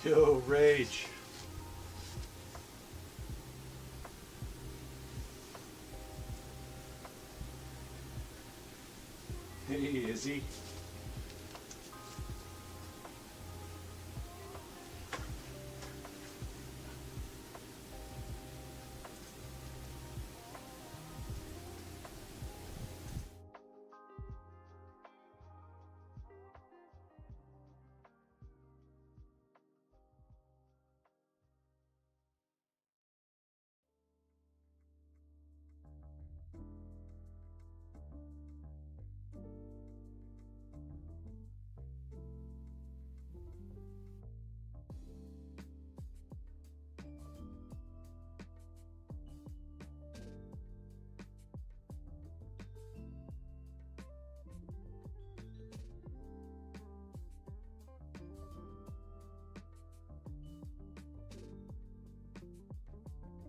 Yo, Rage. Hey, Izzy.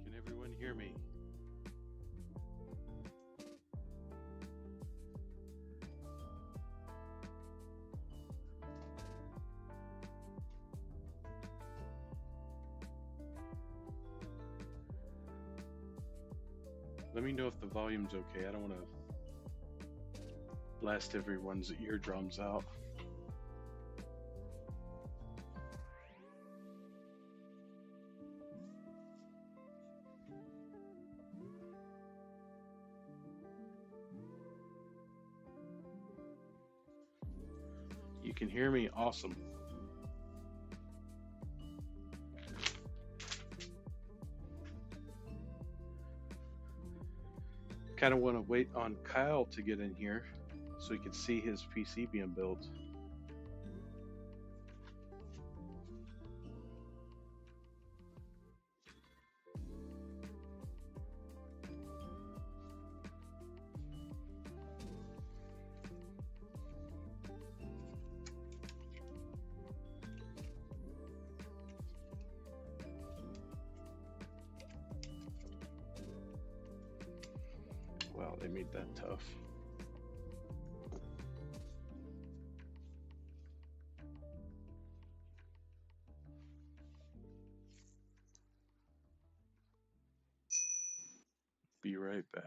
Can everyone hear me? Let me know if the volume's okay. I don't want to blast everyone's eardrums out. You can hear me? Awesome. Kind of want to wait on Kyle to get in here so he can see his PC being built. Wow, they made that tough. Be right back.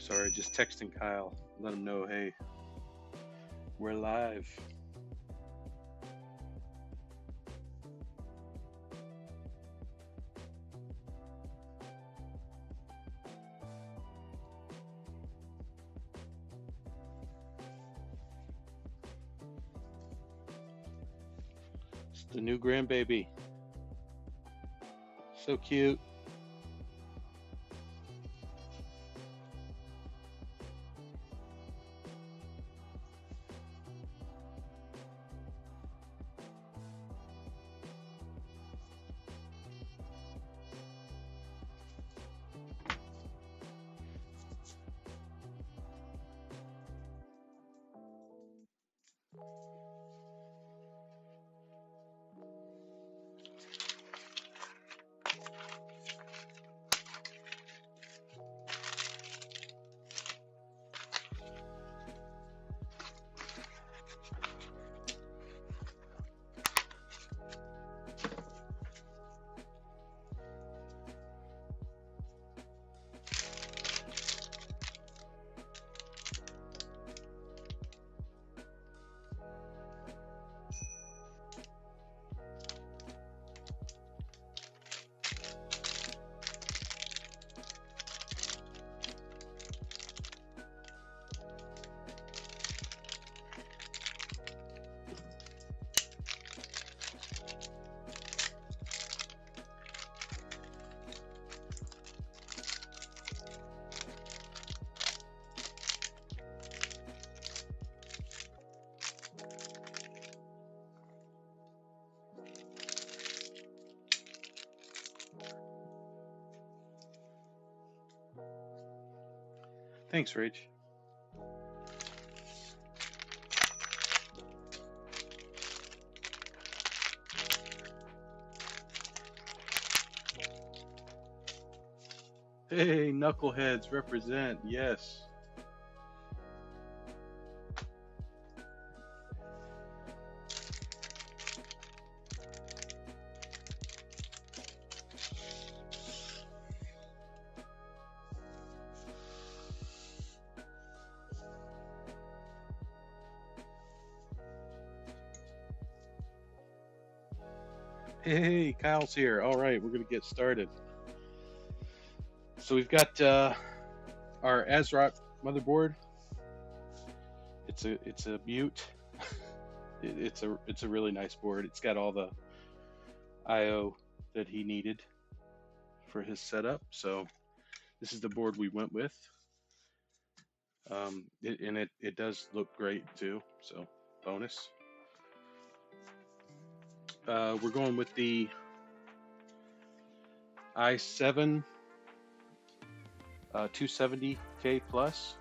Sorry, just texting Kyle. Let him know, hey, we're live. It's the new grandbaby. So cute. Thanks, Rach. Hey, knuckleheads represent, yes. Hey, Kyle's here. All right, we're going to get started. So we've got our ASRock motherboard. It's a Butte. It's a really nice board. It's got all the I/O that he needed for his setup. So this is the board we went with. It does look great too. So bonus. We're going with the i7 270K plus.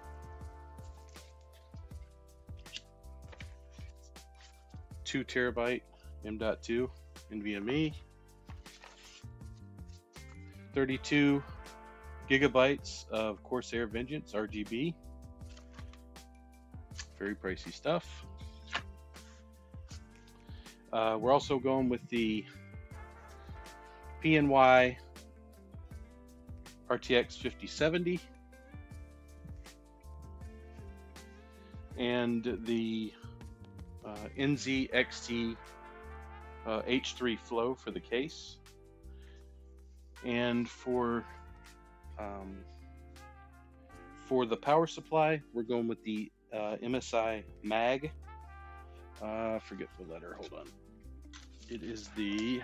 2 terabyte M.2 NVMe, 32 gigabytes of Corsair Vengeance RGB. Very pricey stuff. We're also going with the PNY RTX 5070 and the NZXT H3 Flow for the case. And for the power supply, we're going with the MSI Mag. Forget the letter, hold on. It is the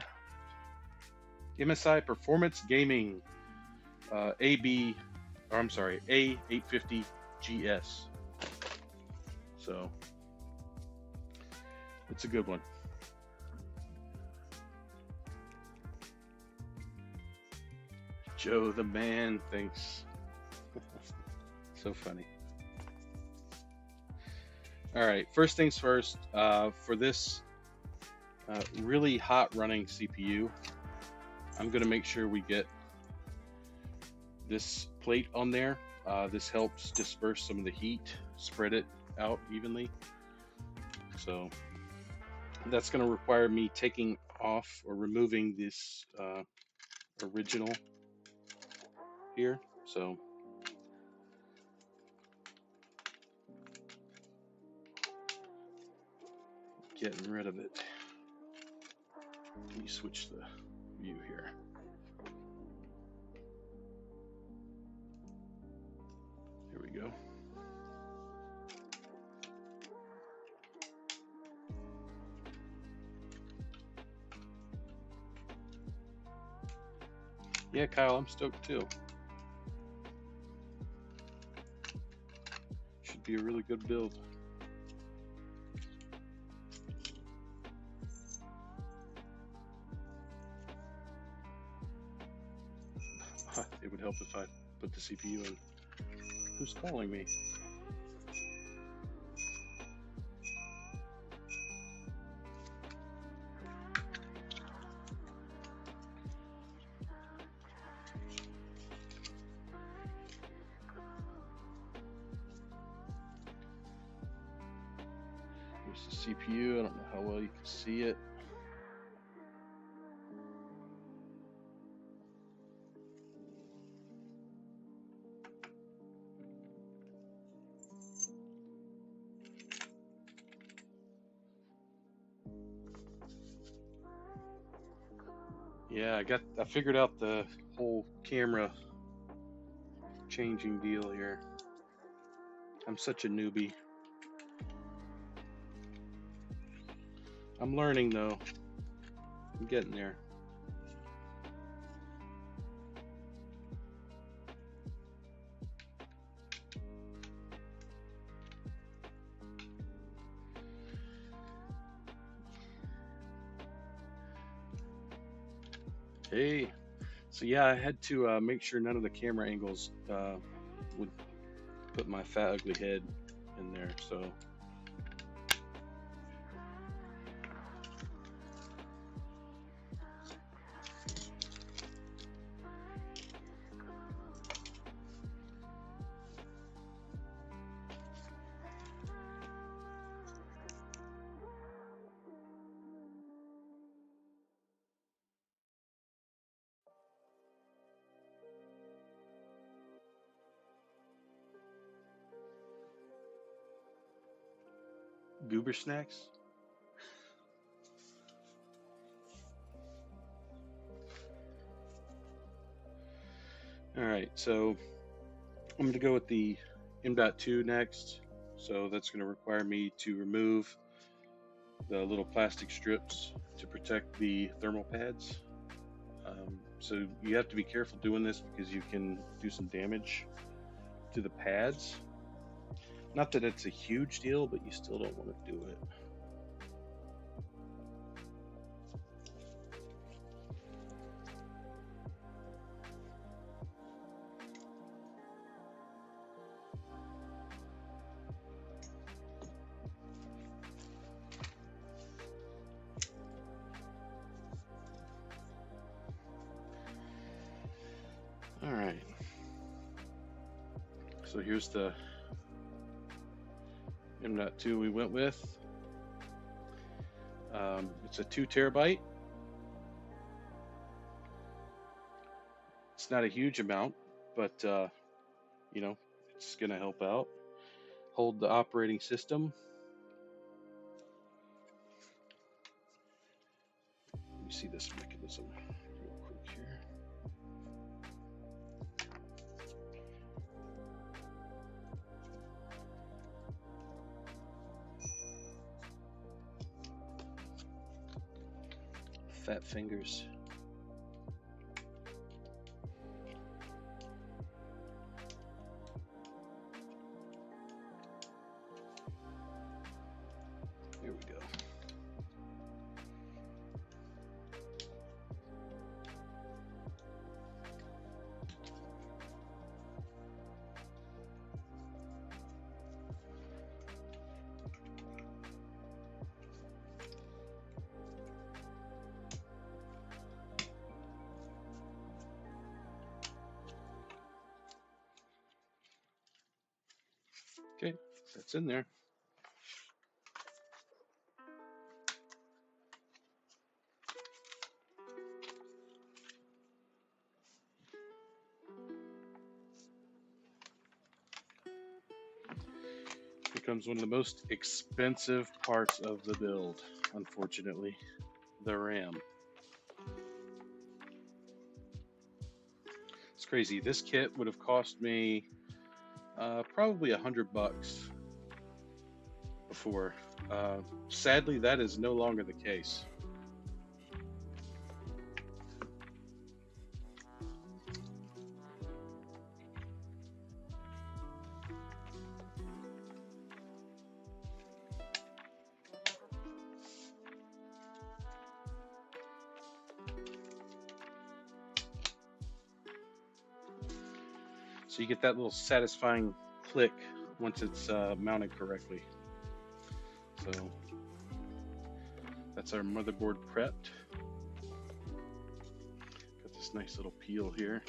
MSI Performance Gaming A850 GS. So it's a good one. Joe the man thinks. So funny. All right, first things first, for this really hot running CPU, I'm going to make sure we get this plate on there. This helps disperse some of the heat, spread it out evenly. So that's going to require me taking off or removing this original here. So getting rid of it. Let me switch the view here. Here we go. Yeah, Kyle, I'm stoked too. Should be a really good build. It would help if I put the CPU in. Who's calling me? Here's the CPU. I don't know how well you can see it. Yeah, I figured out the whole camera changing deal here. I'm such a newbie. I'm learning though. I'm getting there. So yeah, I had to make sure none of the camera angles would put my fat ugly head in there. So goober snacks. All right, so I'm going to go with the M.2 next. So that's going to require me to remove the little plastic strips to protect the thermal pads. So you have to be careful doing this because you can do some damage to the pads. Not that it's a huge deal, but you still don't want to do it. All right. So here's the M.2 we went with. It's a 2 terabyte. It's not a huge amount, but you know, it's going to help out. Hold the operating system. Let me see this mechanism real quick here. Fat fingers. There we go. Okay, that's in there. Becomes one of the most expensive parts of the build, unfortunately, the RAM. It's crazy. This kit would have cost me probably $100 before. Sadly, that is no longer the case. So you get that little satisfying click once it's mounted correctly. So that's our motherboard prepped. Got this nice little peel here.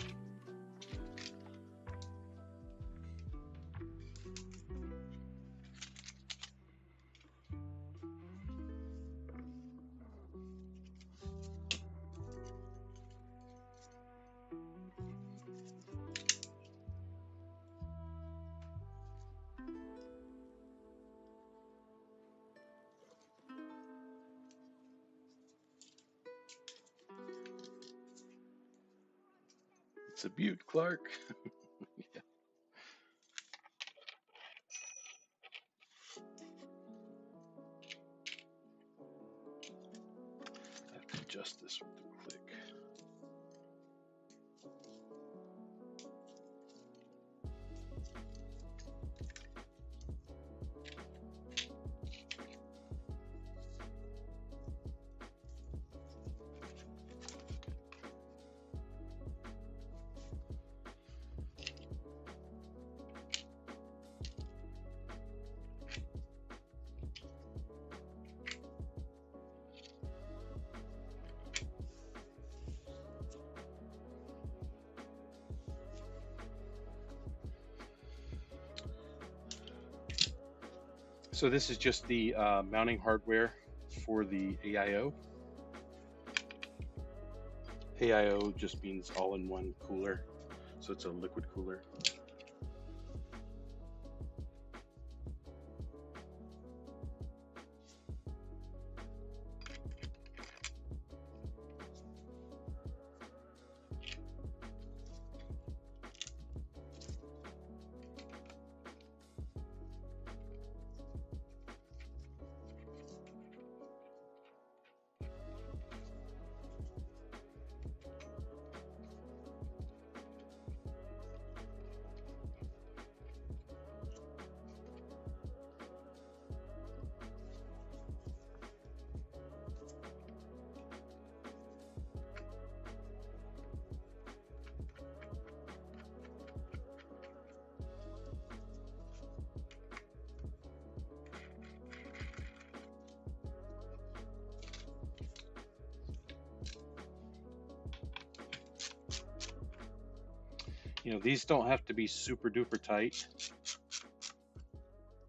It's a beaut, Clark. Yeah. I have to adjust this with the click. So this is just the mounting hardware for the AIO. AIO just means all-in-one cooler, so it's a liquid cooler. You know, these don't have to be super duper tight,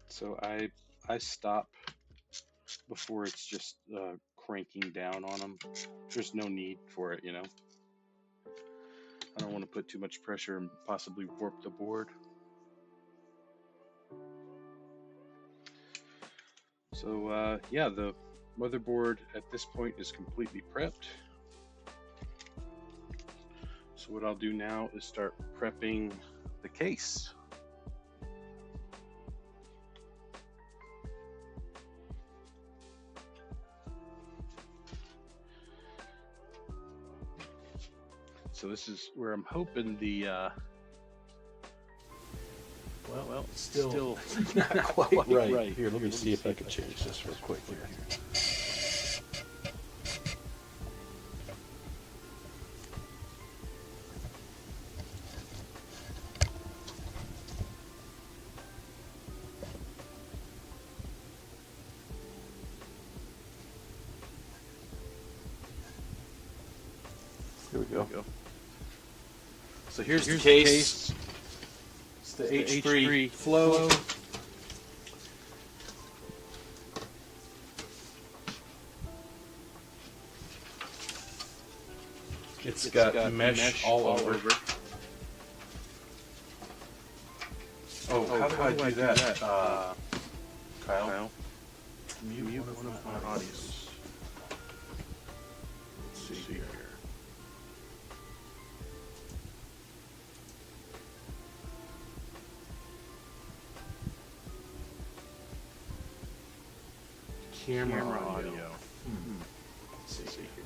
so I stop before it's just cranking down on them. There's no need for it, you know. I don't want to put too much pressure and possibly warp the board. So yeah, the motherboard at this point is completely prepped. So what I'll do now is start prepping the case. So this is where I'm hoping the well, still not quite right. Here, let me see if I can change this real quick here. Here we go. So here's the case. It's the H3 Flow. It's got mesh all over. Oh, how do I do that? Kyle? Mute one of my audios. Let's see here. Camera audio. Let's see here.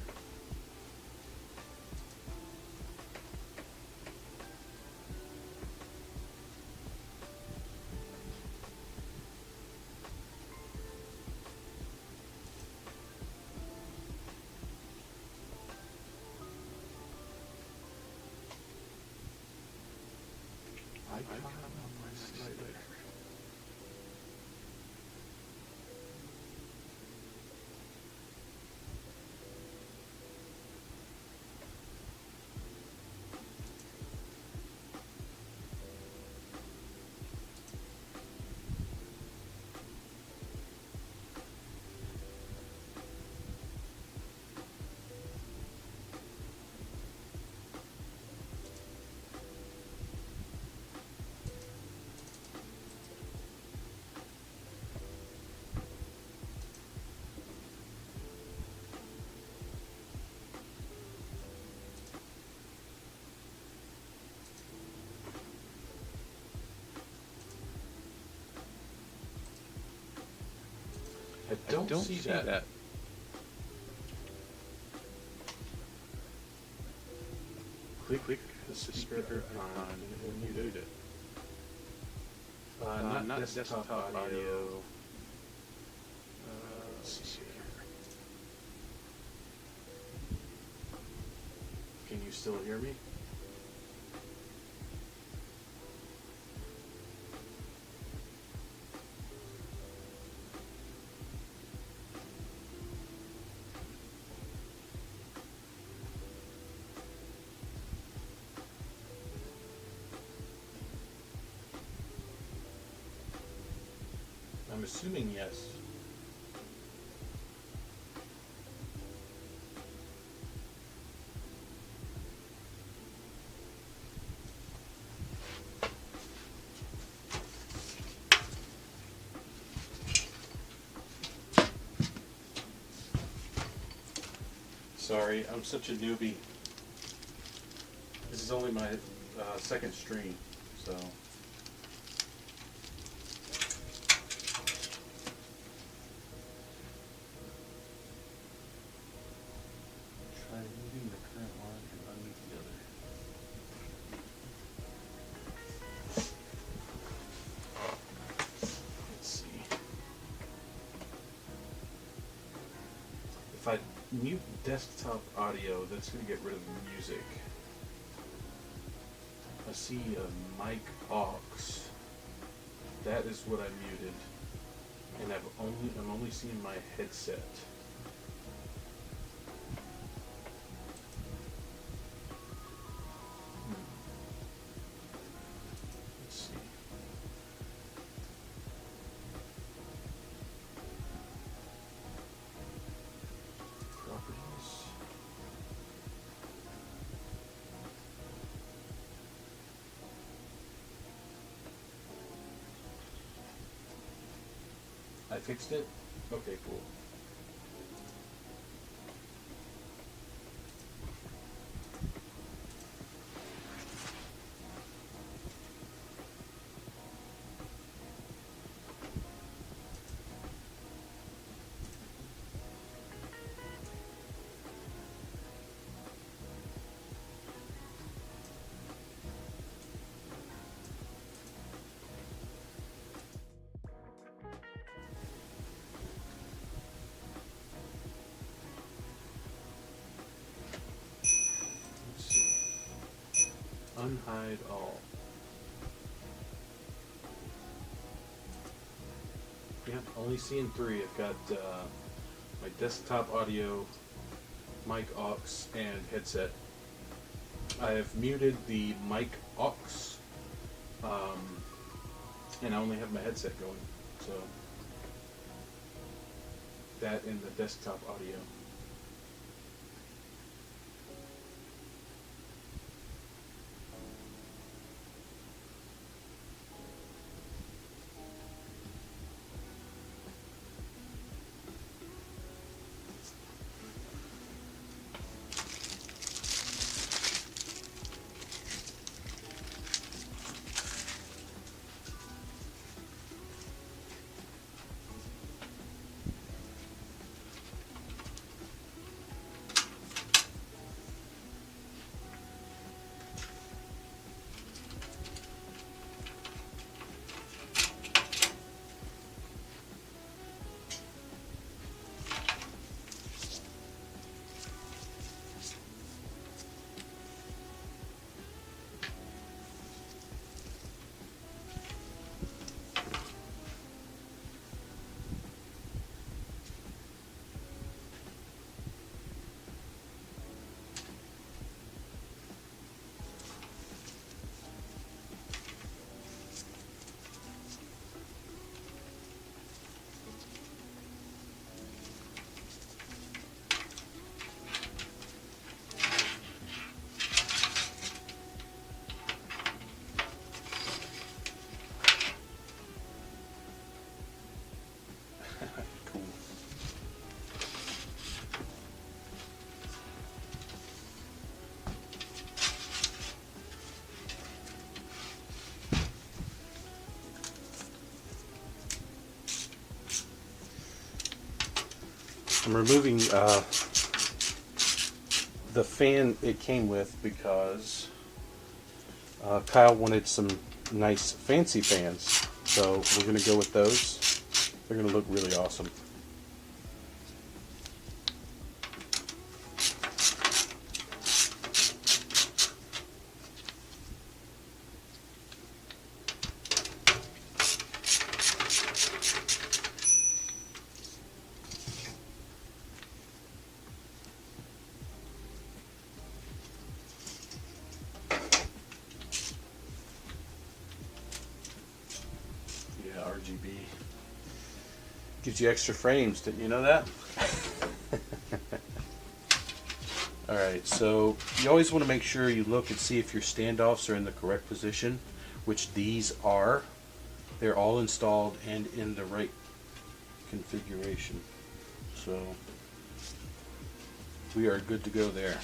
I don't see that. Click the speaker icon when you mute it. Not desktop audio. Let's see here. Can you still hear me? I'm assuming yes. Sorry, I'm such a newbie. This is only my second stream, so. Try moving the current one and unmute the other. Let's see. If I mute desktop audio, that's going to get rid of the music. I see a mic aux. That is what I muted, and I'm only seeing my headset. Let's see. Properties. I fixed it? Okay, cool. Unhide all. Yeah, only seeing three. I've got my desktop audio, mic aux, and headset. I have muted the mic aux, and I only have my headset going. So that in the desktop audio. Cool. I'm removing the fan it came with because Kyle wanted some nice fancy fans, so we're going to go with those. They're going to look really awesome. Yeah, RGB. Gives you extra frames, didn't you know that? Alright, so you always want to make sure you look and see if your standoffs are in the correct position, which these are. They're all installed and in the right configuration. So we are good to go there.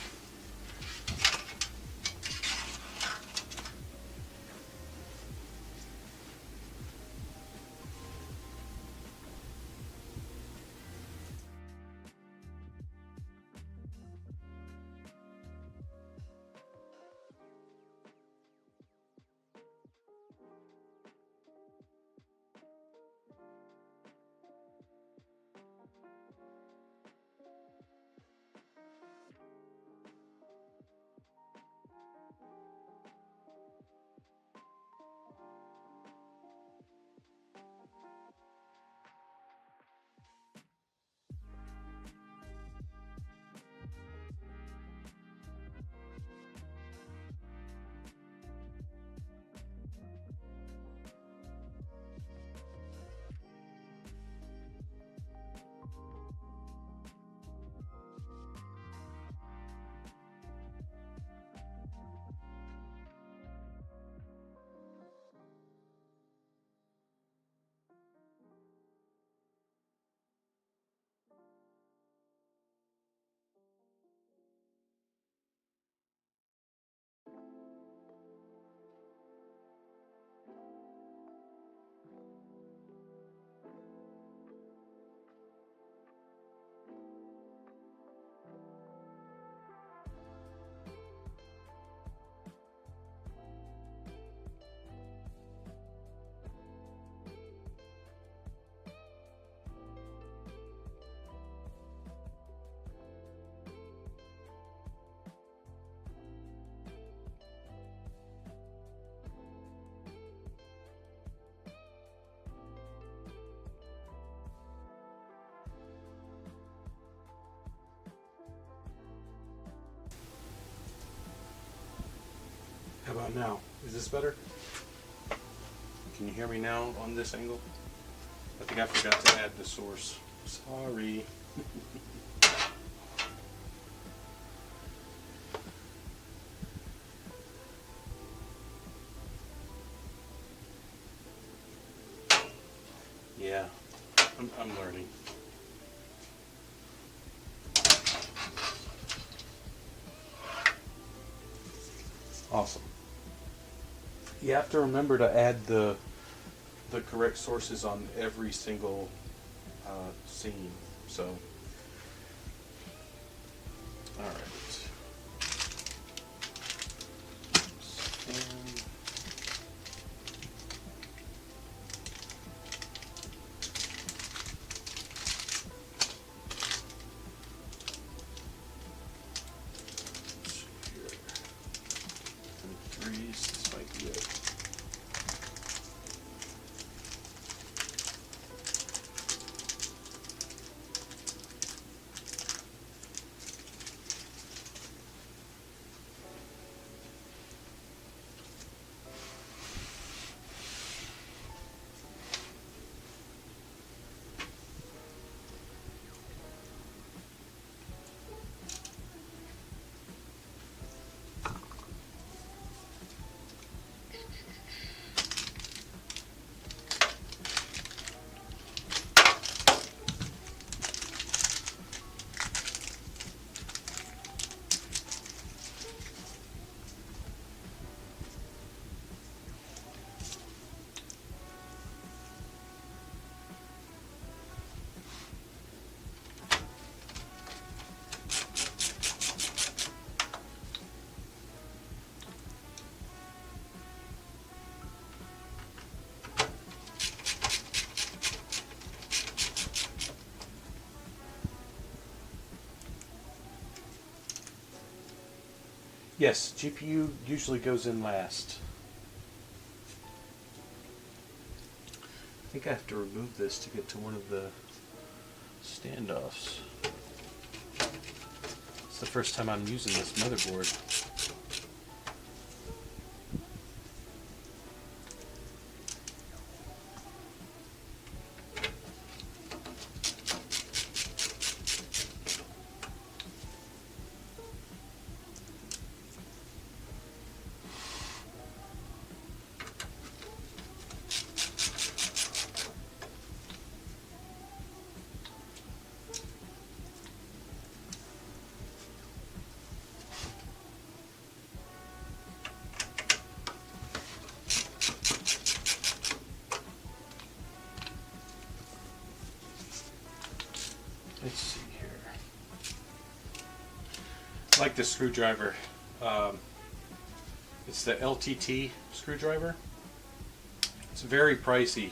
How about now? Is this better? Can you hear me now on this angle? I think I forgot to add the source. Sorry. Yeah, I'm learning. Awesome. You have to remember to add the correct sources on every single scene. So, all right. Yes, GPU usually goes in last. I think I have to remove this to get to one of the standoffs. It's the first time I'm using this motherboard. like this screwdriver. It's the LTT screwdriver. It's very pricey,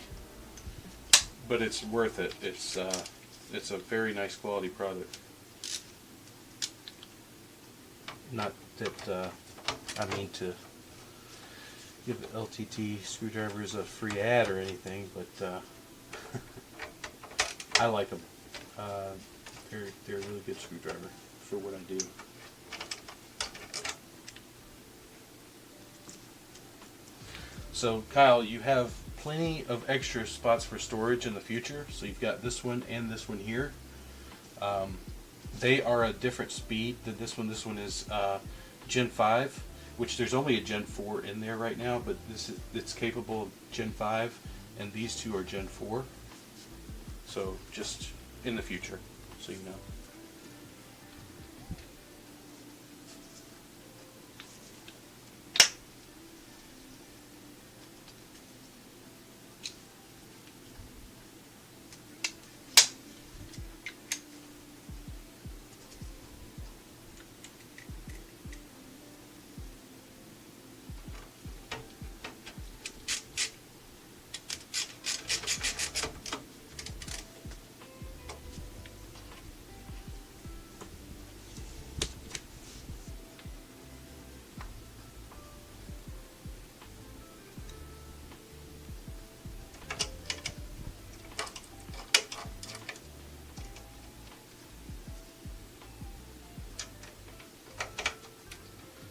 but it's worth it. It's a very nice quality product. Not that I mean to give LTT screwdrivers a free ad or anything, but I like them. They're a really good screwdriver for what I do. So Kyle, you have plenty of extra spots for storage in the future. So you've got this one and this one here. They are a different speed than this one. This one is Gen 5, which there's only a Gen 4 in there right now, but it's capable of Gen 5, and these two are Gen 4. So just in the future, so you know.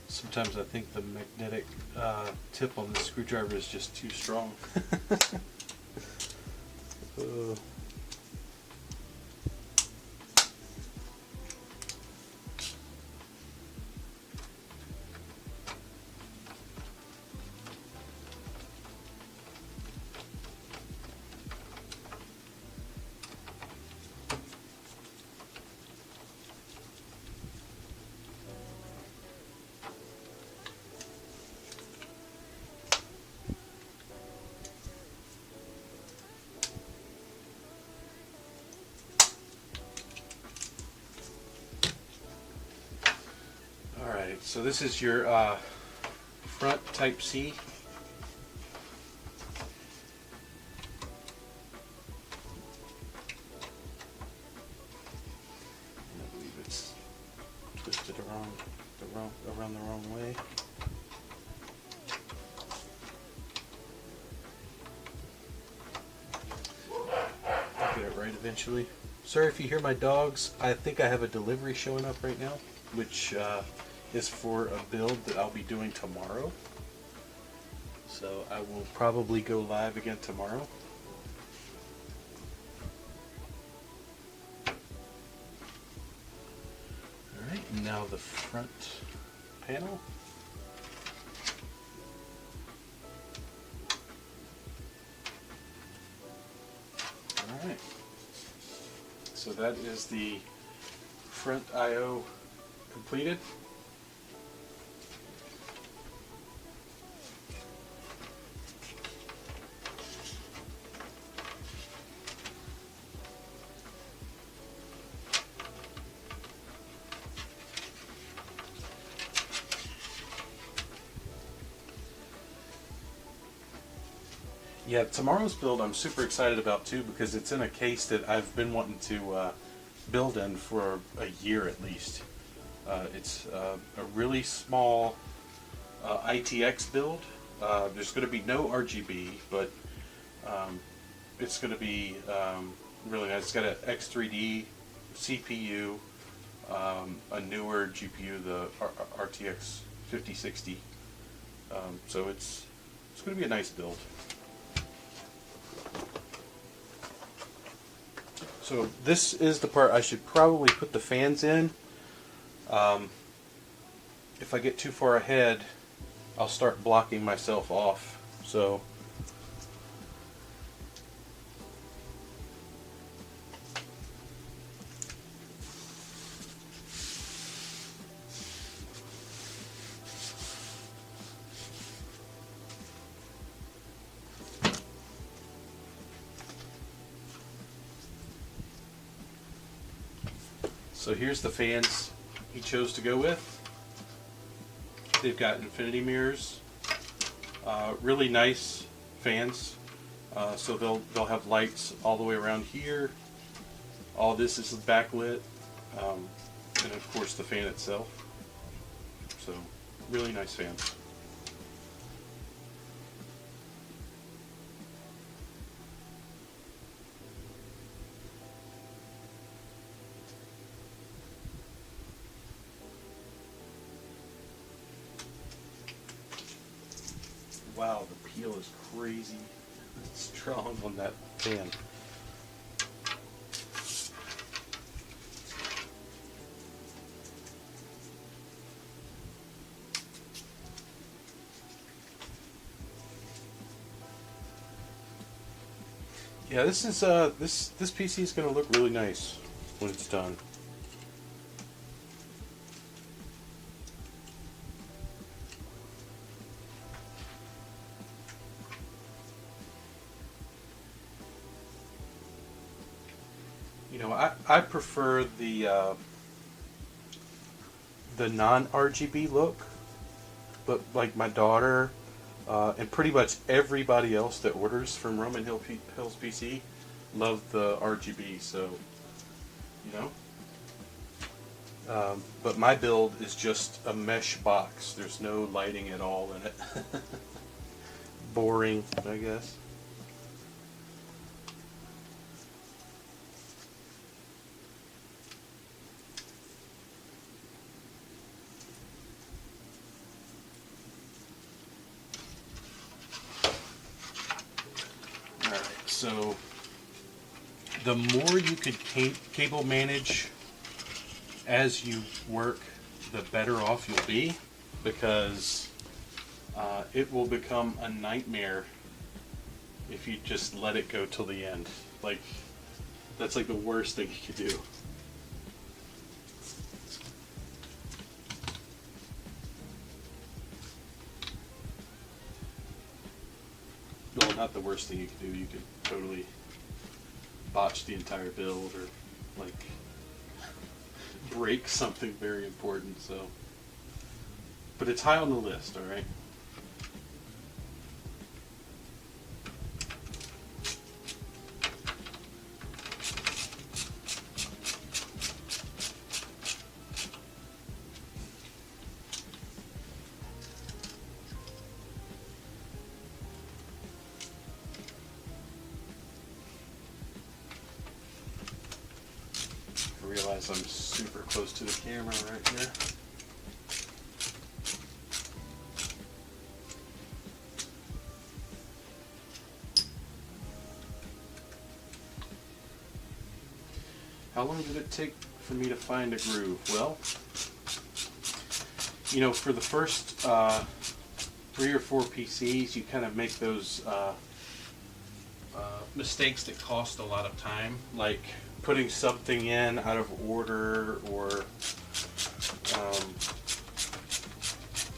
Sometimes I think the magnetic tip on the screwdriver is just too strong. So this is your front Type-C. I believe it's twisted around the wrong way. I'll get it right eventually. Sorry if you hear my dogs. I think I have a delivery showing up right now, which is for a build that I'll be doing tomorrow. So I will probably go live again tomorrow. Alright, now the front panel. Alright, so that is the front I/O completed. Yeah, tomorrow's build I'm super excited about too, because it's in a case that I've been wanting to build in for a year at least. It's a really small ITX build. There's going to be no RGB, but it's going to be really nice. It's got an X3D CPU, a newer GPU, the RTX 5060. So it's going to be a nice build. So this is the part I should probably put the fans in. If I get too far ahead, I'll start blocking myself off. So here's the fans he chose to go with. They've got infinity mirrors, really nice fans. So they'll have lights all the way around here. All this is backlit, and of course the fan itself. So really nice fans. Wow, the peel is crazy strong on that fan. Yeah, this is this PC is going to look really nice when it's done. You know, I prefer the non-RGB look, but like my daughter and pretty much everybody else that orders from Roman Hills PC love the RGB. So, you know, but my build is just a mesh box. There's no lighting at all in it. Boring, I guess. So the more you could cable manage as you work, the better off you'll be, because it will become a nightmare if you just let it go till the end. Like, that's like the worst thing you could do. Well, not the worst thing you could do. You could totally botch the entire build, or like break something very important. So, but it's high on the list. All right. I realize I'm super close to the camera right here. How long did it take for me to find a groove? Well, you know, for the first 3 or 4 PCs, you kind of make those mistakes that cost a lot of time, like putting something in out of order, or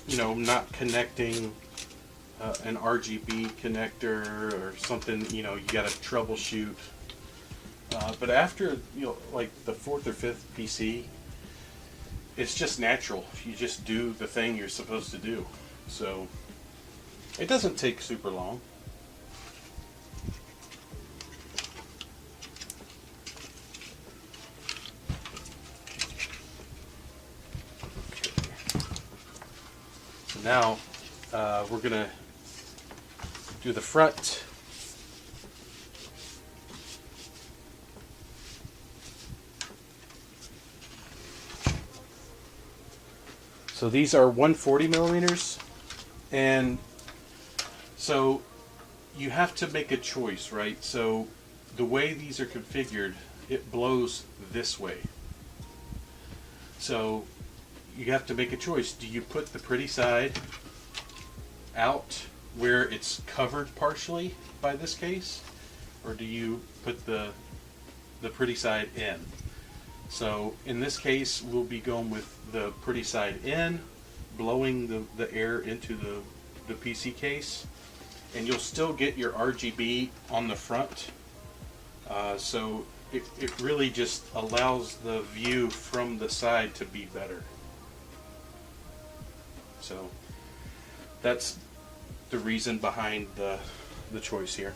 you know, not connecting an RGB connector or something. You know, you got to troubleshoot. But after, you know, like the 4th or 5th PC, it's just natural. You just do the thing you're supposed to do. So it doesn't take super long. So now we're going to do the front. So these are 140 millimeters, and so you have to make a choice, right? So the way these are configured, it blows this way. So you have to make a choice. Do you put the pretty side out where it's covered partially by this case, or do you put the pretty side in? So in this case, we'll be going with the pretty side in, blowing the air into the PC case, and you'll still get your RGB on the front. So it really just allows the view from the side to be better. So that's the reason behind the choice here.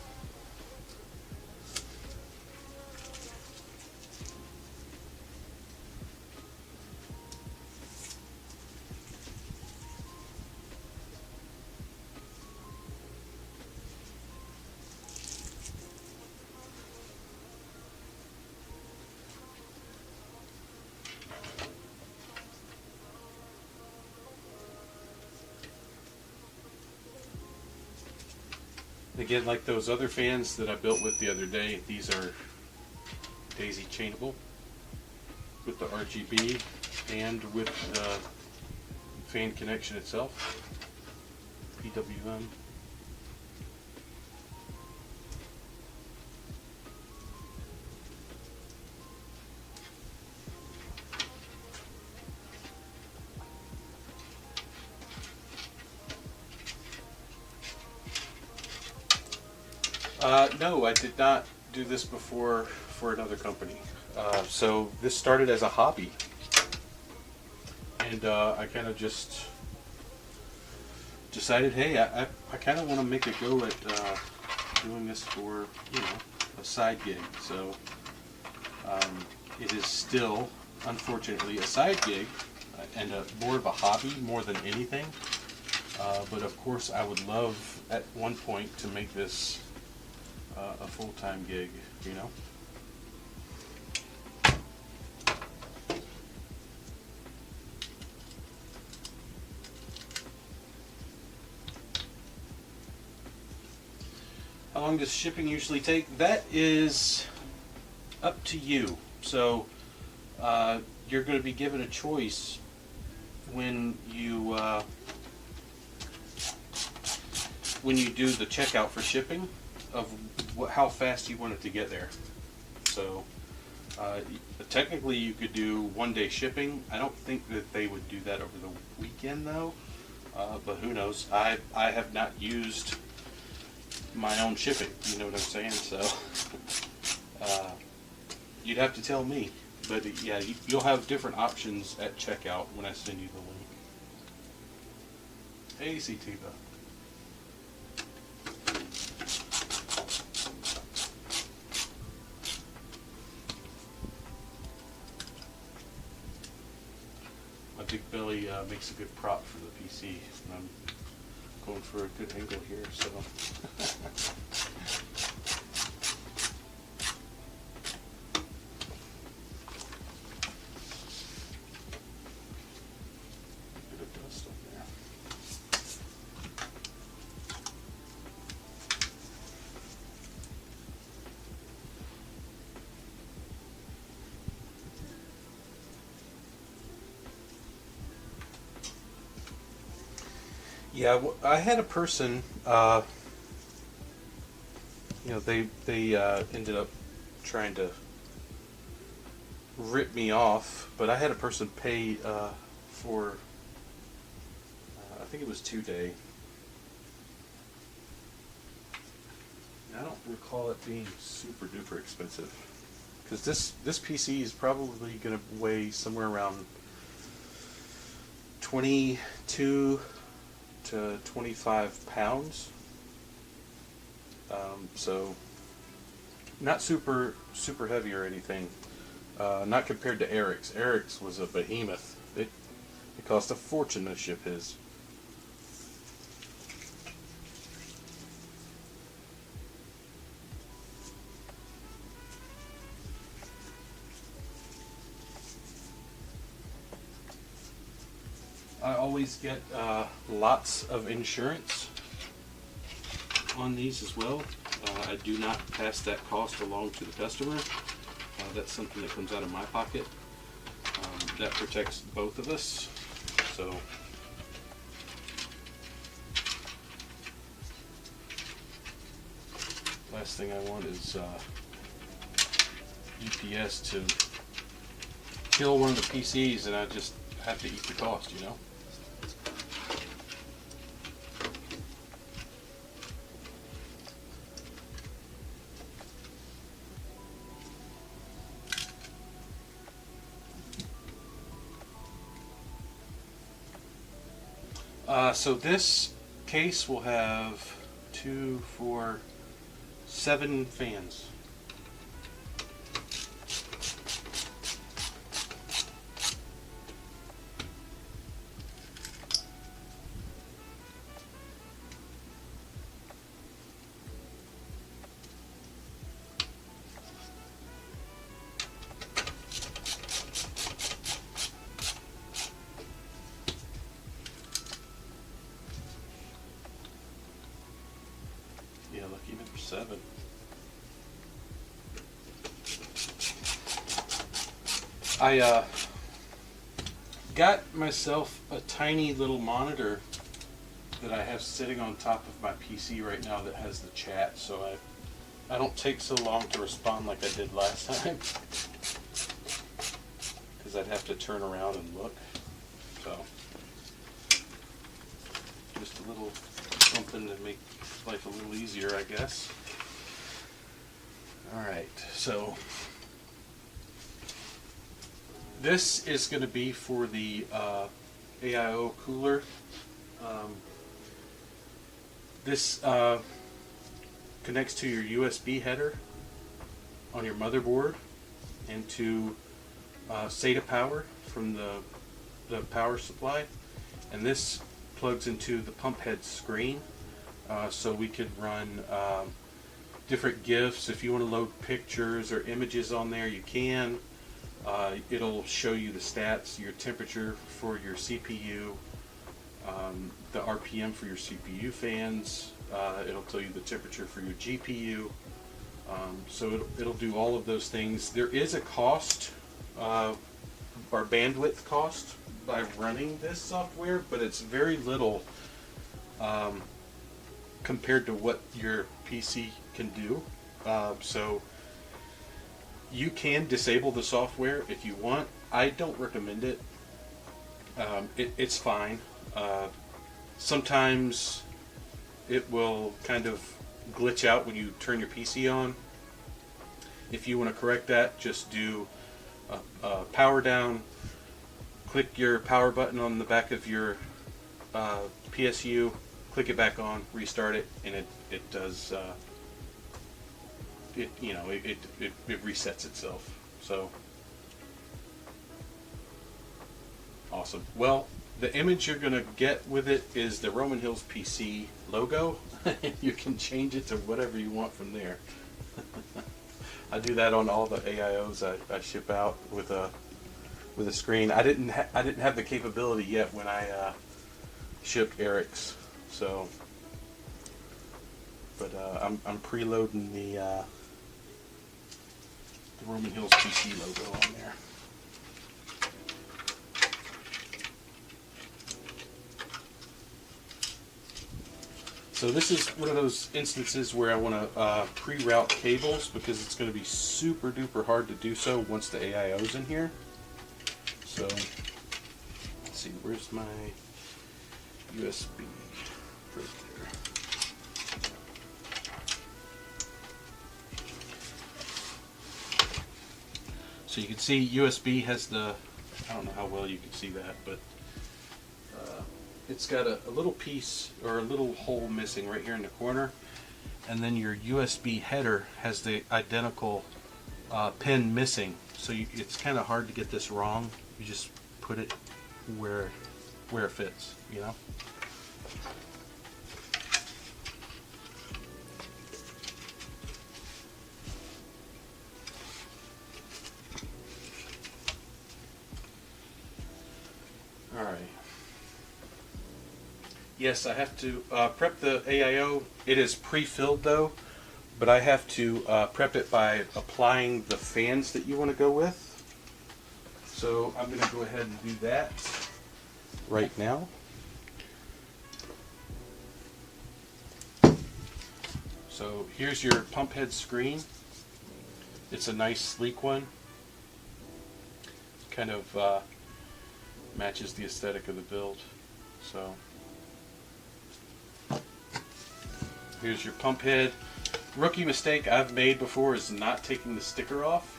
Again, like those other fans that I built with the other day, these are daisy chainable with the RGB and with the fan connection itself, PWM. No, I did not do this before for another company. So this started as a hobby, and I kind of just decided, hey, I kind of want to make a go at doing this for, you know, a side gig. So it is still, unfortunately, a side gig and more of a hobby more than anything. But of course, I would love at one point to make this a full-time gig, you know. How long does shipping usually take? That is up to you. So you're going to be given a choice when you do the checkout for shipping of how fast you want it to get there. So technically you could do 1-day shipping. I don't think that they would do that over the weekend though, but who knows. I have not used my own shipping, you know what I'm saying? So you'd have to tell me, but yeah, you'll have different options at checkout when I send you the link. Hey, Tiva. Big belly makes a good prop for the PC, and I'm going for a good angle here, so. Bit of dust on there. Yeah, I had a person, you know, they ended up trying to rip me off, but I had a person pay for, I think it was 2-day. I don't recall it being super duper expensive, because this PC is probably going to weigh somewhere around 22 to 25 pounds. So not super heavy or anything. Not compared to Eric's. Eric's was a behemoth. It cost a fortune to ship his. I always get lots of insurance on these as well. I do not pass that cost along to the customer. That's something that comes out of my pocket. That protects both of us. So last thing I want is UPS to kill one of the PCs and I just have to eat the cost, you know? So this case will have 2, 4, 7 fans. Yeah, lucky number 7. I got myself a tiny little monitor that I have sitting on top of my PC right now that has the chat, so I don't take so long to respond like I did last time, because I'd have to turn around and look. So just a little something to make life a little easier, I guess. Alright, so this is going to be for the AIO cooler. This connects to your USB header on your motherboard and to SATA power from the power supply, and this plugs into the pump head screen, so we could run different GIFs. If you want to load pictures or images on there, you can. It'll show you the stats, your temperature for your CPU, the RPM for your CPU fans. It'll tell you the temperature for your GPU. So it'll do all of those things. There is a cost, or bandwidth cost, by running this software, but it's very little compared to what your PC can do. So you can disable the software if you want. I don't recommend it. It's fine. Sometimes it will kind of glitch out when you turn your PC on. If you want to correct that, just do power down, click your power button on the back of your PSU, click it back on, restart it, and it does it resets itself. So awesome. Well, the image you're going to get with it is the Roman Hills PC logo. You can change it to whatever you want from there. I do that on all the AIOs I ship out with a screen. I didn't have the capability yet when I shipped Eric's. So, but I'm preloading the Roman Hills PC logo on there. So this is one of those instances where I want to pre-route cables, because it's going to be super duper hard to do so once the AIO's in here. So let's see, where's my USB? Right there. So you can see USB has the, I don't know how well you can see that, but it's got a little piece or a little hole missing right here in the corner, and then your USB header has the identical pin missing. So it's kind of hard to get this wrong. You just put it where it fits, you know. All right. Yes, I have to prep the AIO. It is pre-filled though, but I have to prep it by applying the fans that you want to go with. So I'm going to go ahead and do that right now. So here's your pump head screen. It's a nice sleek one. Kind of matches the aesthetic of the build. So here's your pump head. Rookie mistake I've made before is not taking the sticker off.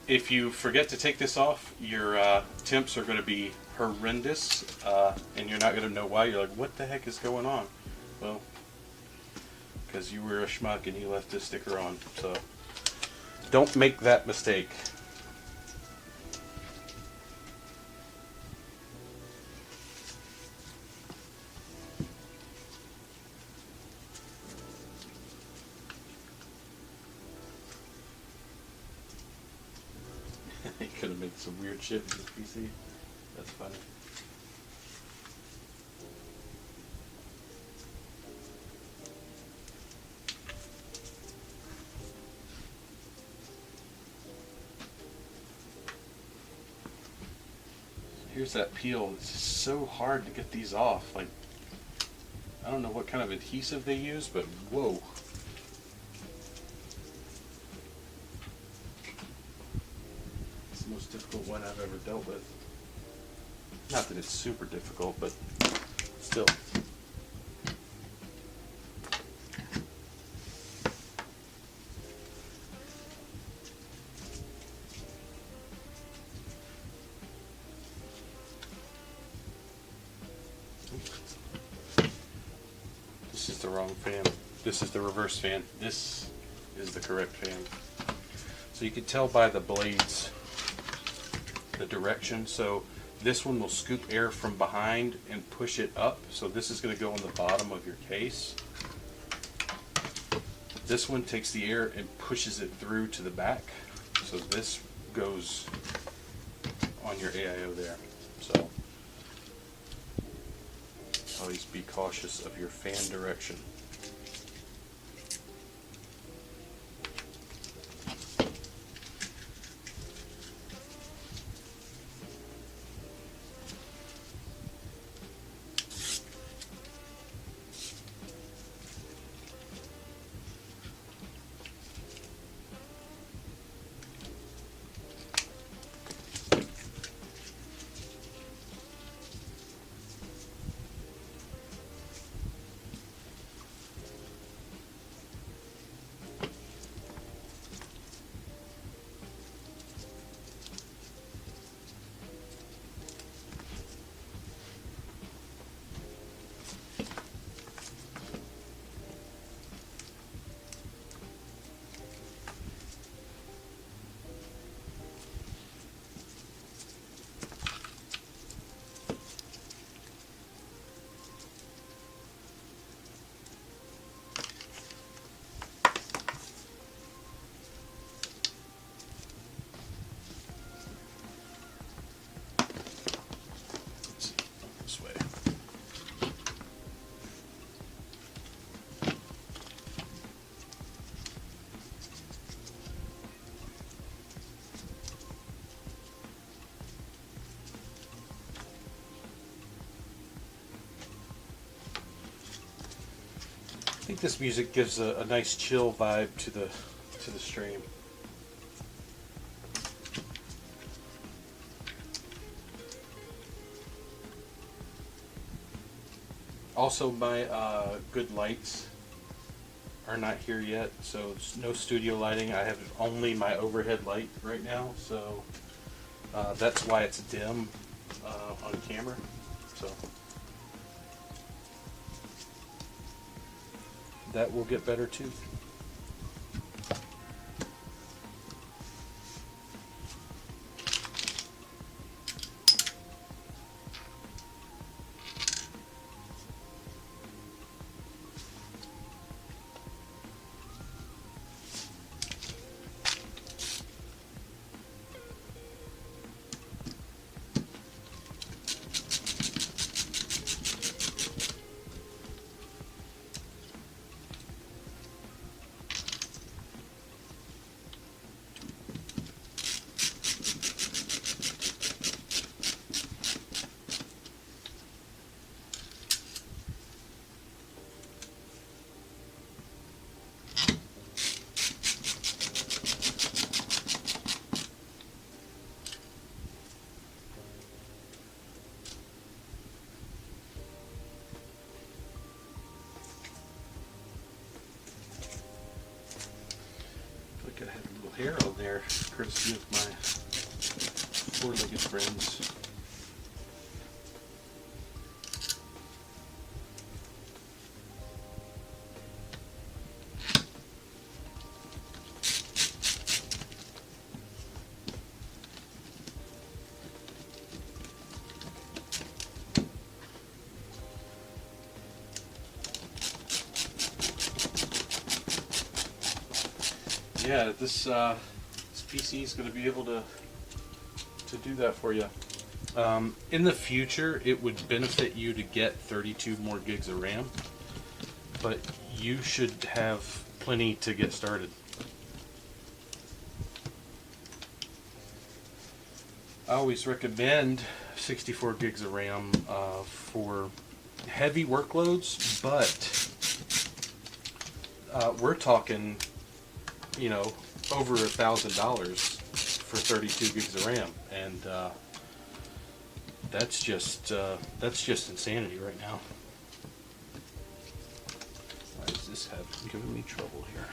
If you forget to take this off, your temps are going to be horrendous, and you're not going to know why. You're like, what the heck is going on? Well, because you were a schmuck and you left this sticker on. So don't make that mistake. He could have made some weird shit with his PC. That's funny. Here's that peel. It's just so hard to get these off. Like, I don't know what kind of adhesive they use, but whoa. It's the most difficult one I've ever dealt with. Not that it's super difficult, but still. This is the wrong fan. This is the reverse fan. This is the correct fan. So you can tell by the blades the direction. So this one will scoop air from behind and push it up. So this is going to go on the bottom of your case. This one takes the air and pushes it through to the back. So this goes on your AIO there. So always be cautious of your fan direction. I think this music gives a nice chill vibe to the stream. Also, my good lights are not here yet, so it's no studio lighting. I have only my overhead light right now, so that's why it's dim on camera. So that will get better too. I have a little hair on there, courtesy of my four-legged friends. yeah, this PC is going to be able to do that for you. In the future, it would benefit you to get 32 more gigs of RAM, but you should have plenty to get started. I always recommend 64 gigs of RAM for heavy workloads, but we're talking, you know, over $1,000 for 32 gigs of RAM, and that's just insanity right now. Why does this have giving me trouble here?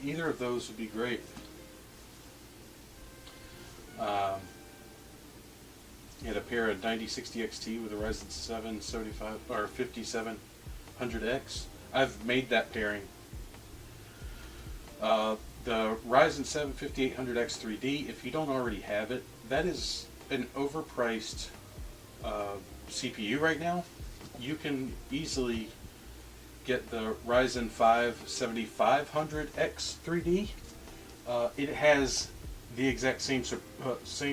Either of those would be great. You had a pair of 9060 XT with a Ryzen 7 75 or 5700X. I've made that pairing. The Ryzen 7 5800X 3D, if you don't already have it, that is an overpriced CPU right now. You can easily get the Ryzen 5 7500X 3D. It has the exact same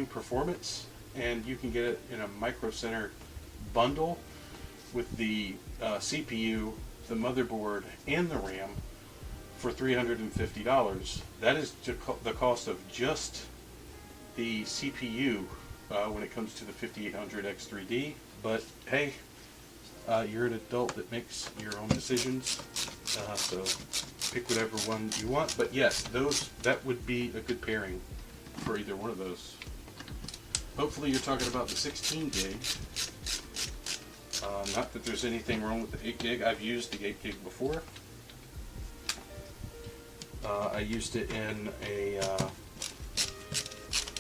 performance, and you can get it in a Micro Center bundle with the CPU, the motherboard, and the RAM for $350. That is the cost of just the CPU when it comes to the 5800X 3D. But hey, you're an adult that makes your own decisions, so pick whatever one you want. But yes, that would be a good pairing for either one of those. Hopefully you're talking about the 16 gig. Not that there's anything wrong with the 8 gig. I've used the 8 gig before. I used it in a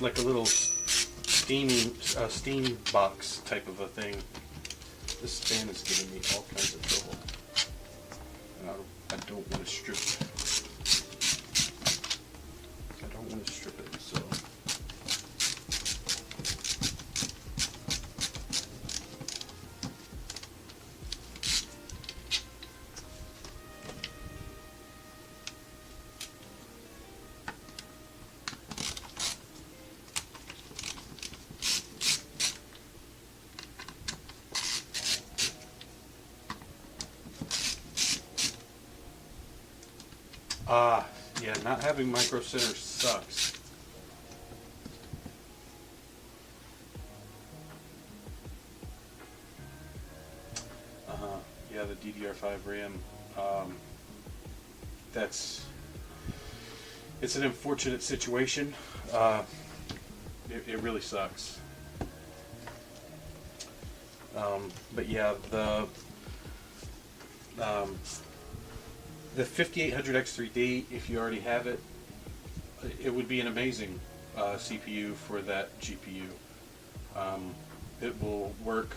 like a little steam box type of a thing. This fan is giving me all kinds of trouble. And I don't want to strip it. I don't want to strip it, so. Yeah, not having Micro Center sucks. Yeah, the DDR5 RAM. It's an unfortunate situation. It really sucks. But yeah, the 5800X3D, if you already have it, it would be an amazing CPU for that GPU. It will work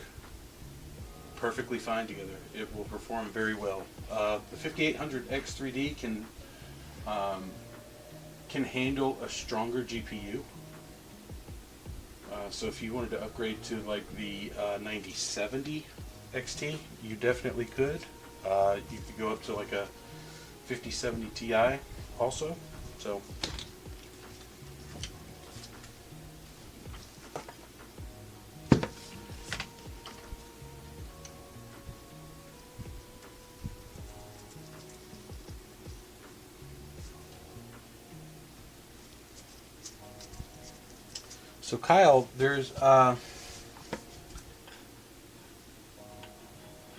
perfectly fine together. It will perform very well. The 5800X3D can handle a stronger GPU. So if you wanted to upgrade to like the 9070 XT, you definitely could. You could go up to like a 5070 Ti also. So Kyle, there's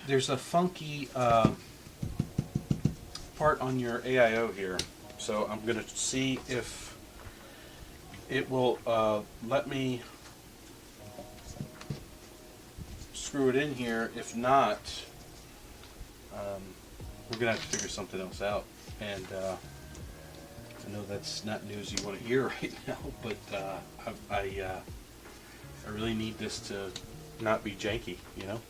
there's a funky part on your AIO here, so I'm going to see if it will let me screw it in here. If not, we're going to have to figure something else out. And I know that's not news you want to hear right now, but I really need this to not be janky, you know?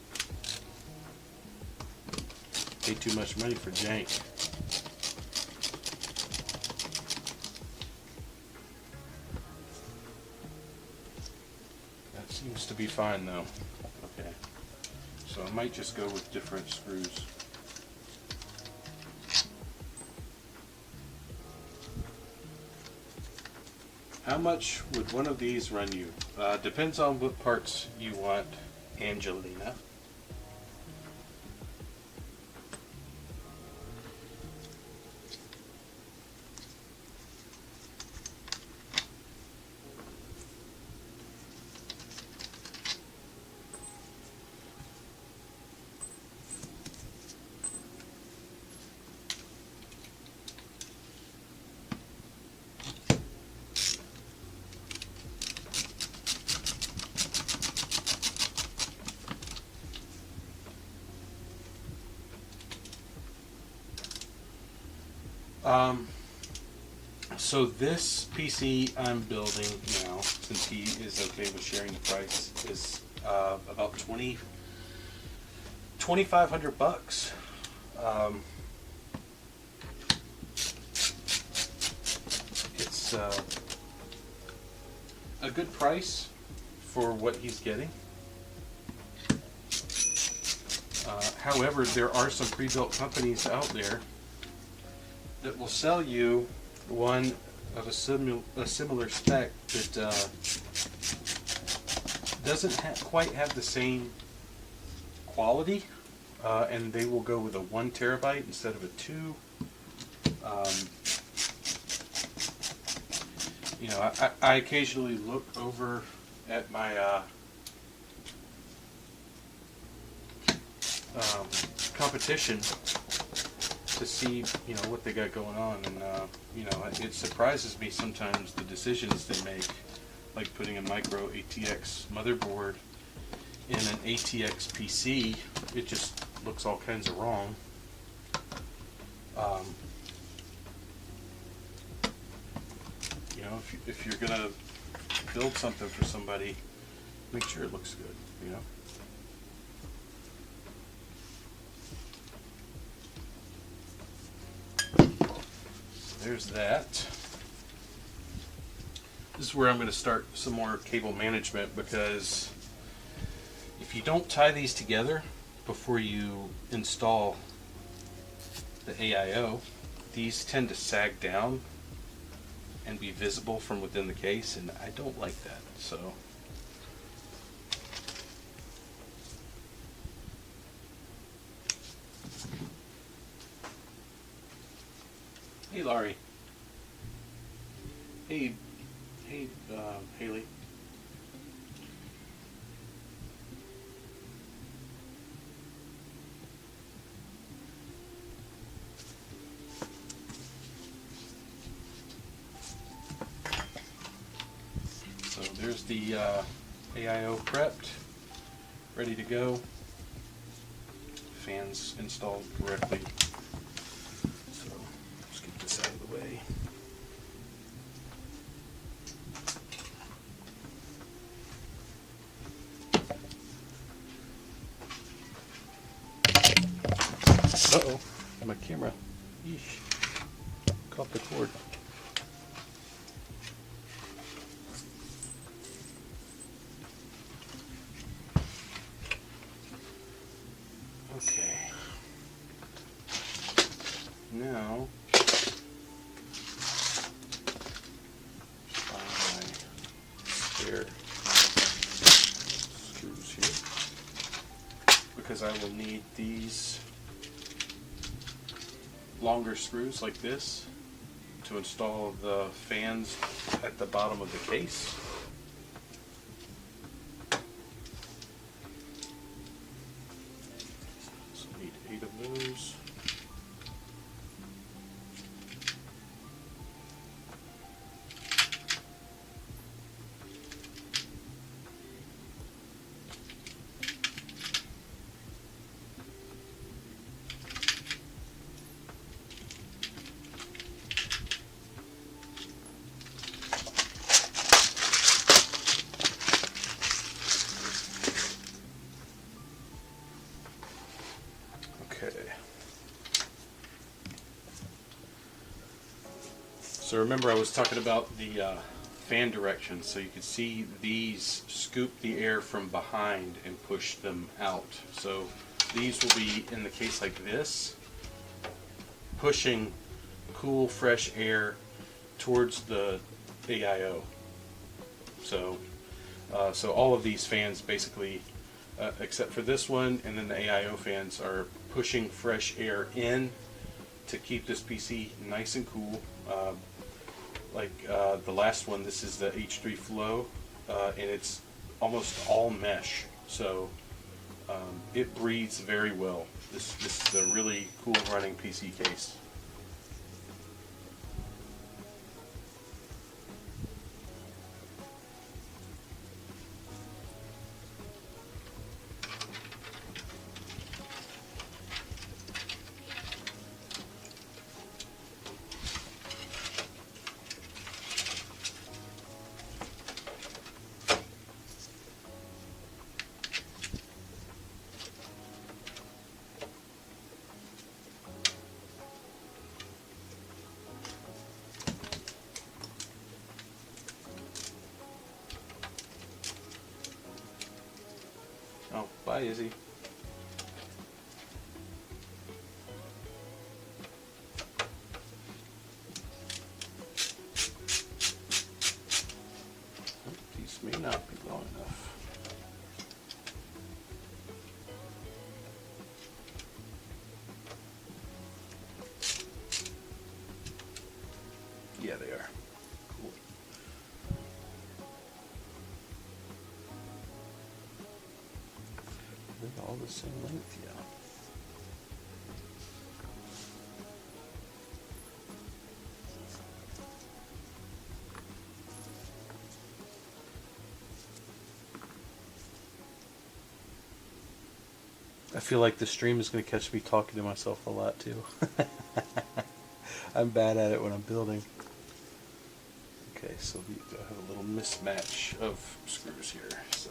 Pay too much money for jank. That seems to be fine though. Okay. So I might just go with different screws. How much would one of these run you? Depends on what parts you want, Angelina. So this PC I'm building now, since he is okay with sharing the price, is about $2,500. It's a good price for what he's getting. However, there are some pre-built companies out there that will sell you one of a similar spec that doesn't quite have the same quality, and they will go with a 1 terabyte instead of a 2. You know, I occasionally look over at my competition to see, you know, what they got going on, and you know, it surprises me sometimes the decisions they make, like putting a micro ATX motherboard in an ATX PC. It just looks all kinds of wrong. You know, if you're gonna build something for somebody, make sure it looks good, you know. There's that. This is where I'm going to start some more cable management, because if you don't tie these together before you install the AIO, these tend to sag down and be visible from within the case, and I don't like that. So hey, Laurie. Hey, Haley. So there's the AIO prepped, ready to go. Fans installed correctly. So let's get this out of the way. Uh-oh, my camera. Yeesh. Caught the cord. Okay. Now, find my spare screws here, because I will need these longer screws like this to install the fans at the bottom of the case. So remember I was talking about the fan direction. So you can see these scoop the air from behind and push them out. So these will be in the case like this, pushing cool, fresh air towards the AIO. So all of these fans basically, except for this one and then the AIO fans, are pushing fresh air in to keep this PC nice and cool. The last one, this is the H3 Flow, and it's almost all mesh, so it breathes very well. This is a really cool running PC case. Oh, bye, Izzy. These may not be long enough. Yeah, they are. Cool. They're all the same length, yeah. I feel like the stream is going to catch me talking to myself a lot too. I'm bad at it when I'm building. Okay, so we have a little mismatch of screws here. So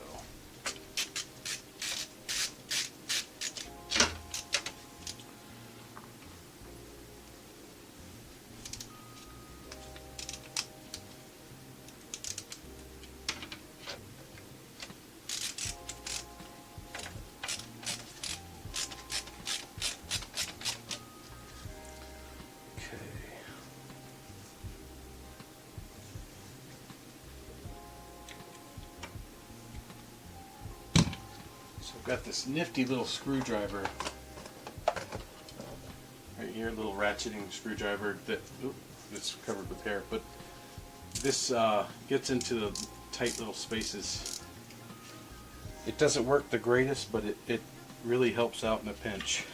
I've got this nifty little screwdriver right here, little ratcheting screwdriver that's covered with hair, but this gets into the tight little spaces. It doesn't work the greatest, but it really helps out in a pinch.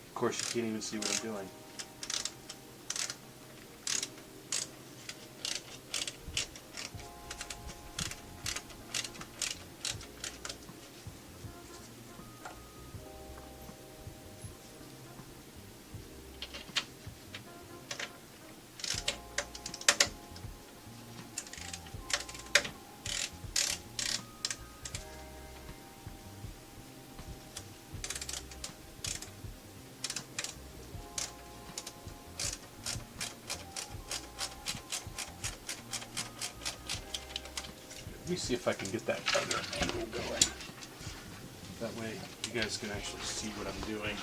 Of course, you can't even see what I'm doing. Let me see if I can get that other angle going. That way you guys can actually see what I'm doing.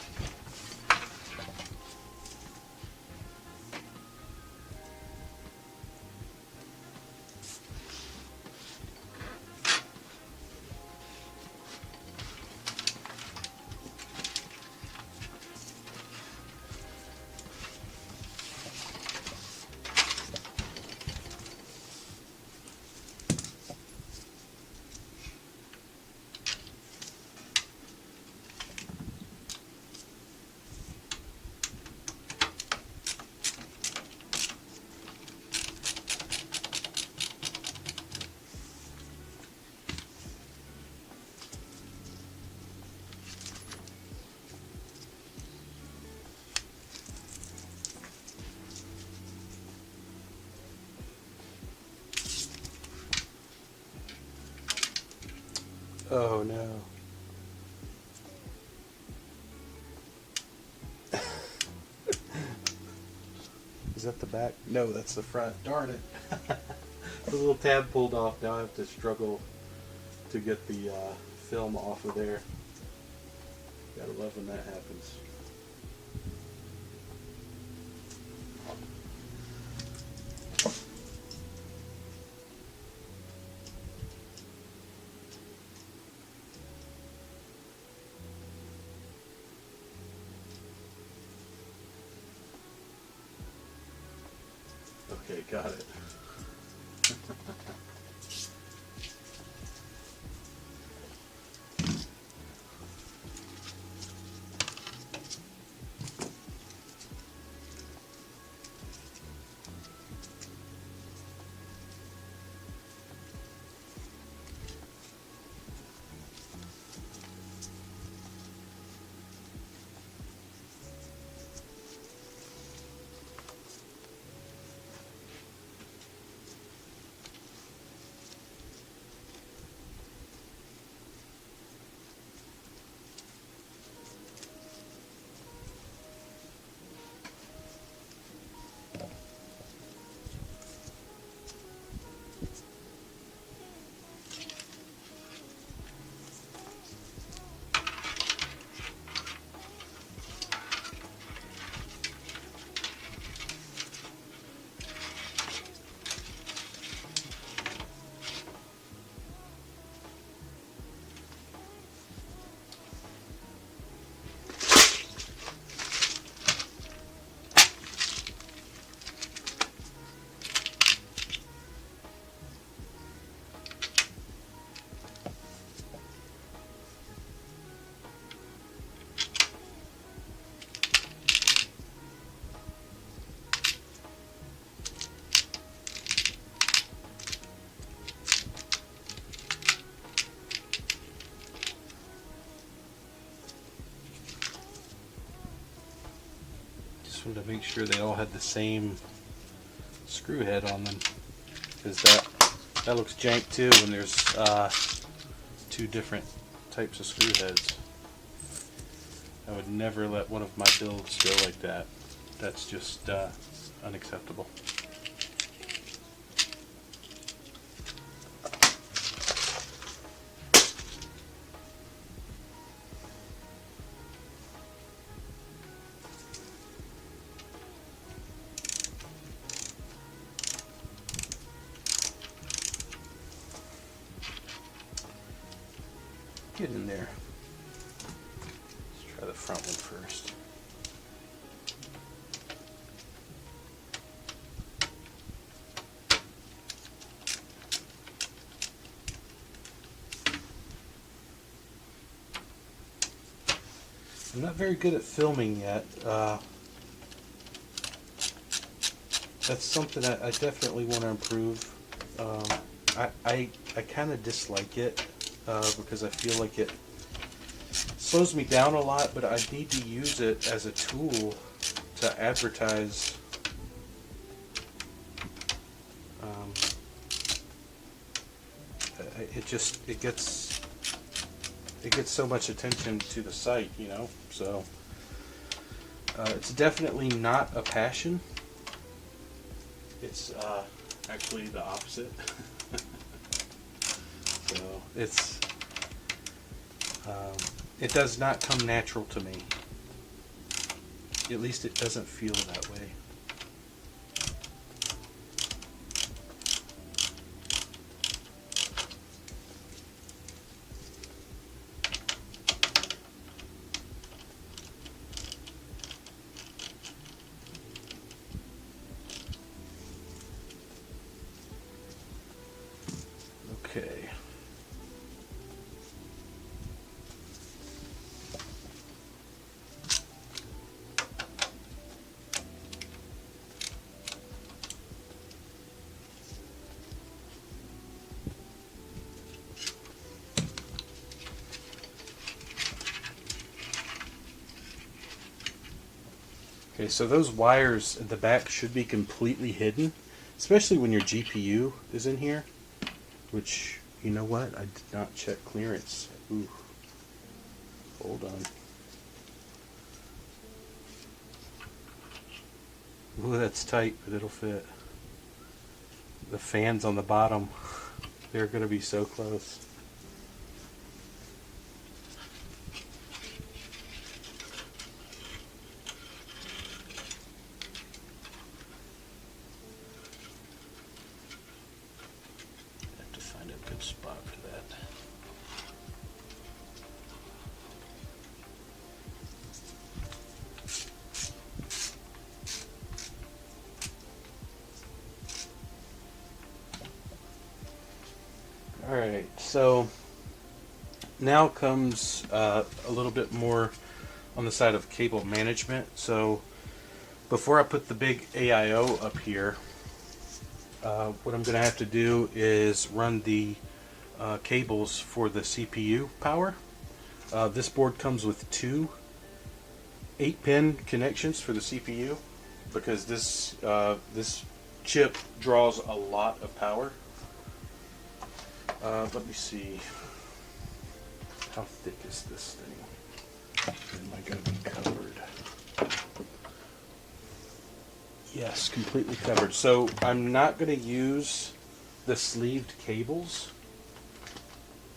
Oh no. Is that the back? No, that's the front. Darn it. The little tab pulled off. Now I have to struggle to get the film off of there. Gotta love when that happens. Okay, got it. Just wanted to make sure they all had the same screw head on them, because that looks jank too when there's two different types of screw heads. I would never let one of my builds go like that. That's just unacceptable. Get in there. Let's try the front one first. I'm not very good at filming yet. That's something I definitely want to improve. I kind of dislike it. Because I feel like it slows me down a lot, but I need to use it as a tool to advertise. It gets so much attention to the site, you know. So it's definitely not a passion. It's actually the opposite. So it does not come natural to me. At least it doesn't feel that way. Okay. Okay, so those wires at the back should be completely hidden, especially when your GPU is in here, which you know what? I did not check clearance. Ooh. Hold on. Ooh, that's tight, but it'll fit. The fans on the bottom, they're going to be so close. I have to find a good spot for that. Alright, so now comes a little bit more on the side of cable management. So before I put the big AIO up here, what I'm going to have to do is run the cables for the CPU power. This board comes with two 8-pin connections for the CPU because this chip draws a lot of power. Let me see. How thick is this thing? Am I going to be covered? Yes, completely covered. So I'm not going to use the sleeved cables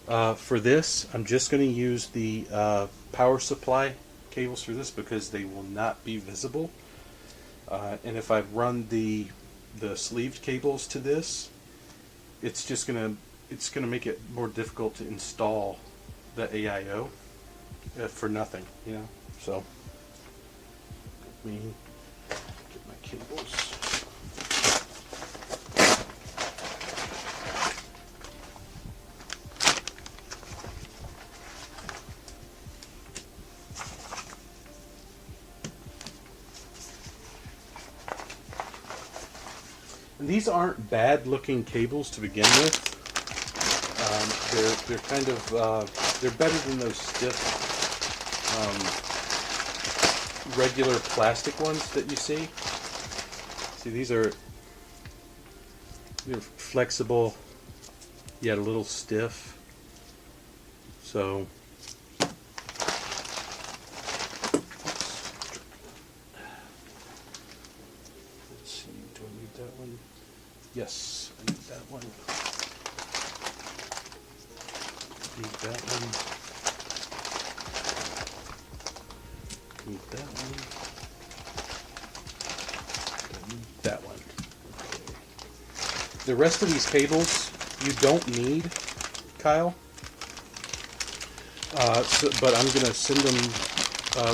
for this. I'm just going to use the power supply cables for this because they will not be visible. And if I run the sleeved cables to this, it's just going to make it more difficult to install the AIO for nothing, you know. So let me get my cables. And these aren't bad looking cables to begin with. They're kind of they're better than those stiff regular plastic ones that you see. See, they're flexible yet a little stiff. So let's see, do I need that one? Yes, I need that one. Need that one. Need that one. Need that one. Okay. The rest of these cables you don't need, Kyle. But I'm going to send them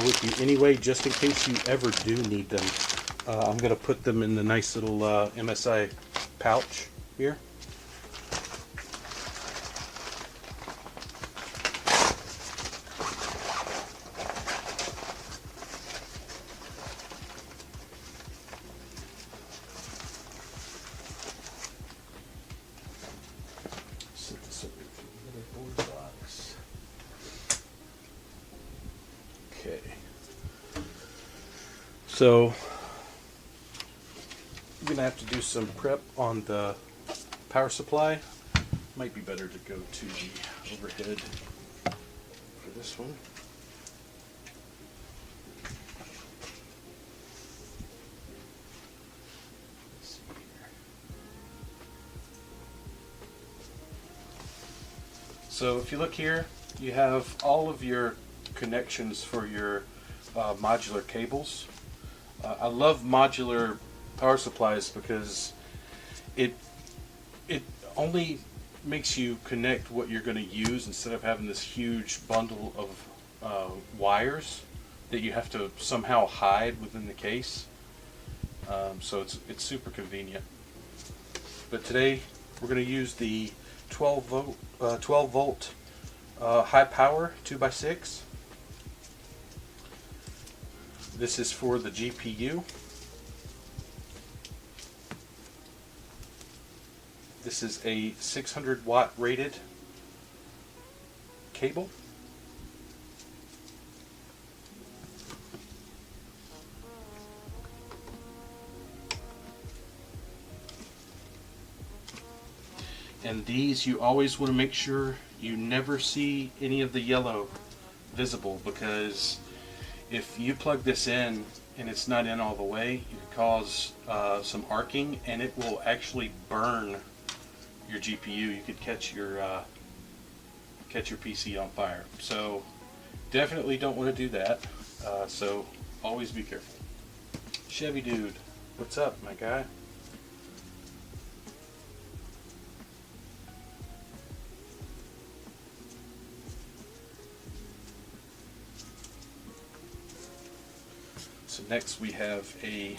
with you anyway, just in case you ever do need them. I'm going to put them in the nice little MSI pouch here. Okay, so I'm going to have to do some prep on the power supply. Might be better to go to the overhead for this one. Let's see here. So if you look here, you have all of your connections for your modular cables. I love modular power supplies because it only makes you connect what you're going to use instead of having this huge bundle of wires that you have to somehow hide within the case. So it's super convenient. But today we're going to use the 12 volt high power 2x6. This is for the GPU. This is a 600 watt rated cable. And these, you always want to make sure you never see any of the yellow visible, because if you plug this in and it's not in all the way, you can cause some arcing, and it will actually burn your GPU. You could catch your PC on fire. So definitely don't want to do that. So always be careful. Chevy dude, what's up, my guy? So next we have a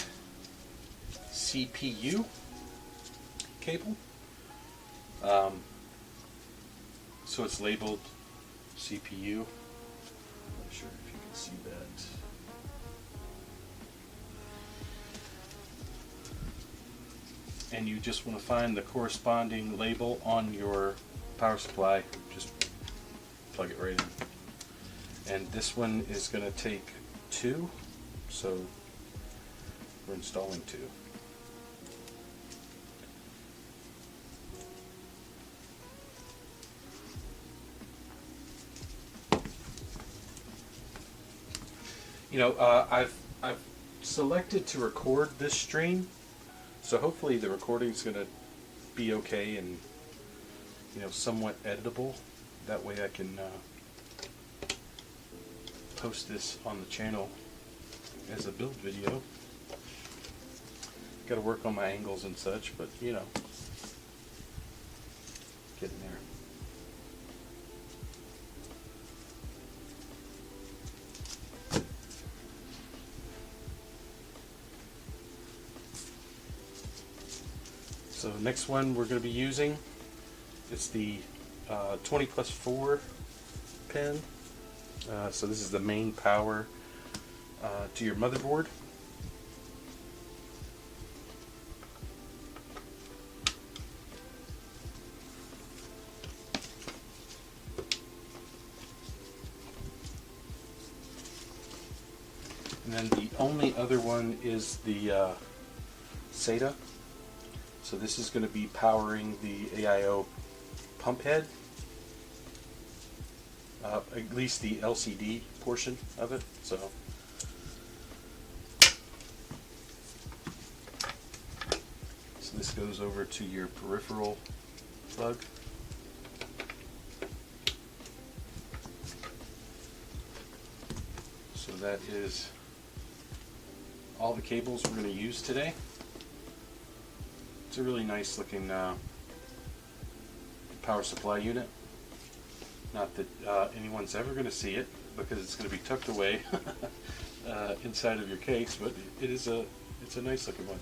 CPU cable. So it's labeled CPU. I'm not sure if you can see that. And you just want to find the corresponding label on your power supply. Just plug it right in. And this one is going to take 2. So we're installing 2. You know, I've selected to record this stream, so hopefully the recording's going to be okay and, you know, somewhat editable. That way I can post this on the channel as a build video. Got to work on my angles and such, but you know, getting there. So next one we're going to be using is the 20+4 pin. So this is the main power to your motherboard. And then the only other one is the SATA. So this is going to be powering the AIO pump head, at least the LCD portion of it. So this goes over to your peripheral plug. So that is all the cables we're going to use today. It's a really nice looking power supply unit. Not that anyone's ever going to see it, because it's going to be tucked away inside of your case, but it's a nice looking one.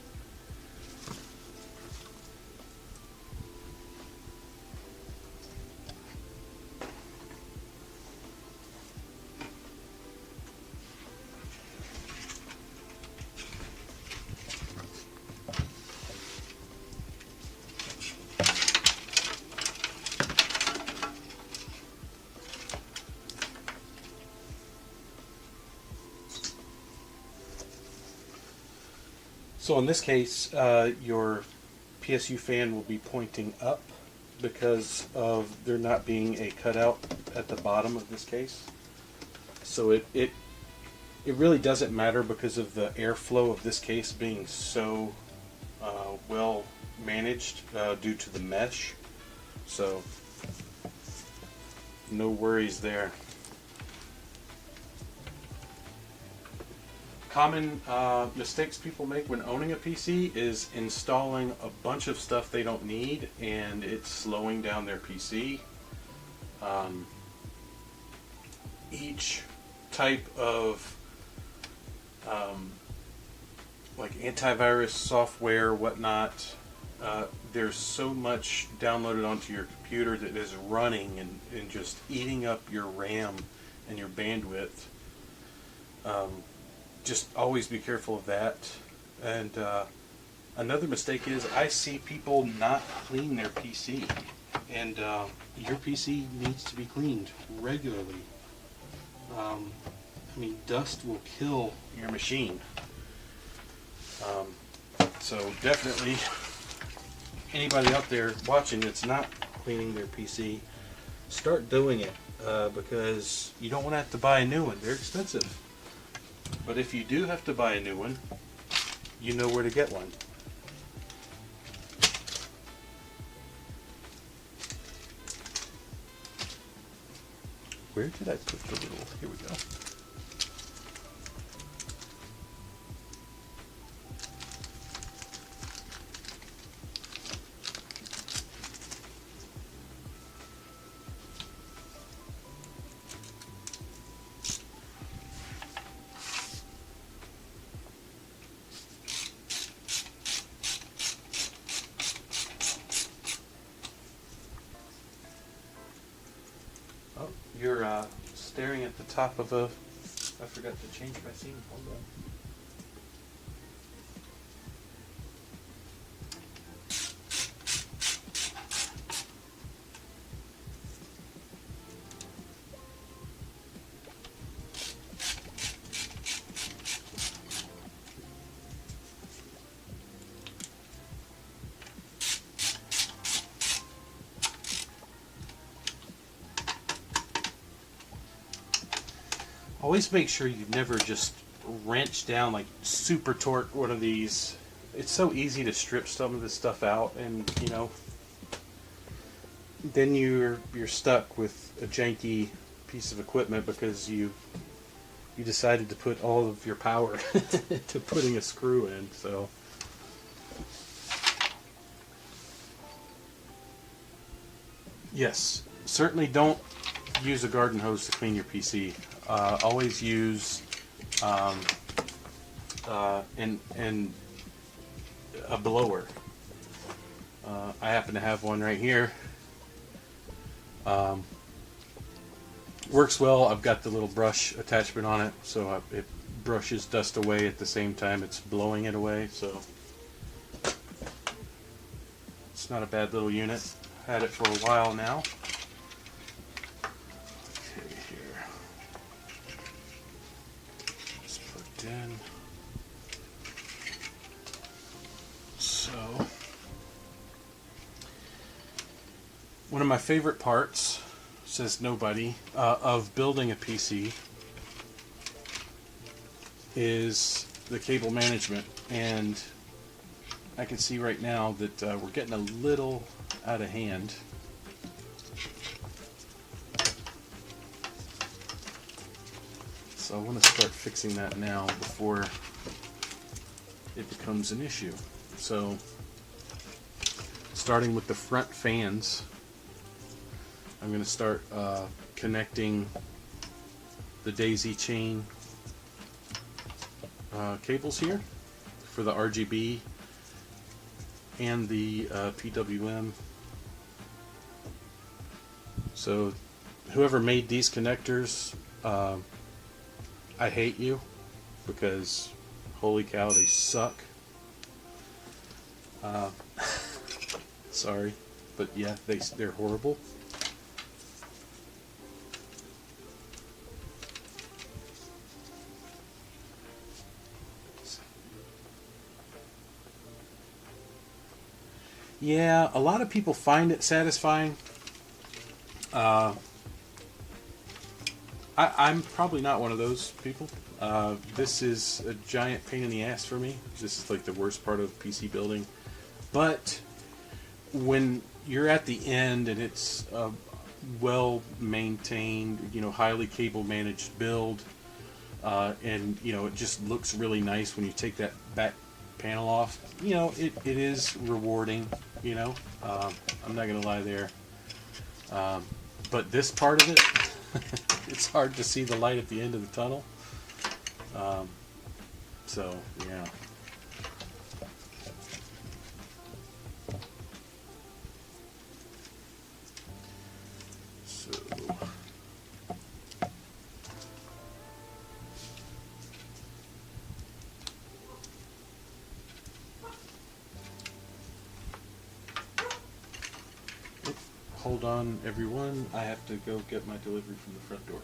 So in this case, your PSU fan will be pointing up because of there not being a cutout at the bottom of this case. So it really doesn't matter because of the airflow of this case being so well managed due to the mesh. So no worries there. Common mistakes people make when owning a PC is installing a bunch of stuff they don't need, and it's slowing down their PC. Each type of like antivirus software, whatnot, there's so much downloaded onto your computer that is running and just eating up your RAM and your bandwidth. Just always be careful of that. And another mistake is I see people not clean their PC, and your PC needs to be cleaned regularly. I mean, dust will kill your machine. So definitely anybody out there watching that's not cleaning their PC, start doing it because you don't want to have to buy a new one. They're expensive. But if you do have to buy a new one, you know where to get one. Where did I put the little... Here we go. You're staring at the top of a... I forgot to change my scene. Hold on. Always make sure you never just wrench down, like super torque one of these. It's so easy to strip some of this stuff out, and you know, then you're stuck with a janky piece of equipment because you decided to put all of your power to putting a screw in. So yes, certainly don't use a garden hose to clean your PC. Always use and a blower. I happen to have one right here. Works well. I've got the little brush attachment on it, so it brushes dust away at the same time it's blowing it away. So it's not a bad little unit. Had it for a while now. In. So, one of my favorite parts, says nobody, of building a PC is the cable management, and I can see right now that we're getting a little out of hand. So I want to start fixing that now before it becomes an issue. So, starting with the front fans, I'm going to start connecting the daisy chain cables here for the RGB and the PWM. So, whoever made these connectors, I hate you, because holy cow, they suck. Sorry, but yeah, they're horrible. Yeah, a lot of people find it satisfying. I'm probably not one of those people. This is a giant pain in the ass for me. This is like the worst part of PC building. But when you're at the end and it's a well maintained, you know, highly cable managed build, and you know, it just looks really nice when you take that back panel off, you know, it is rewarding, you know. I'm not gonna lie there. But this part of it, it's hard to see the light at the end of the tunnel. So, yeah. So, hold on, everyone. I have to go get my delivery from the front door.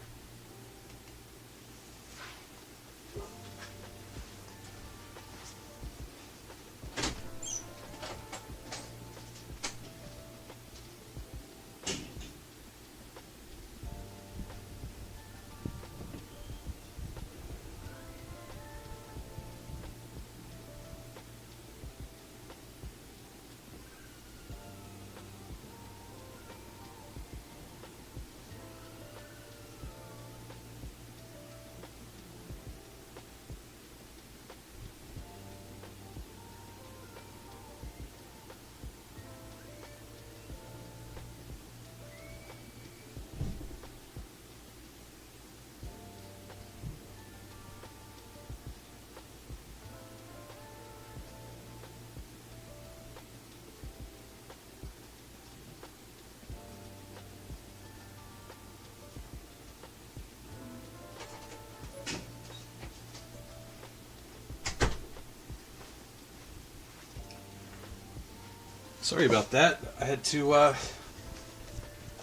Sorry about that. I had to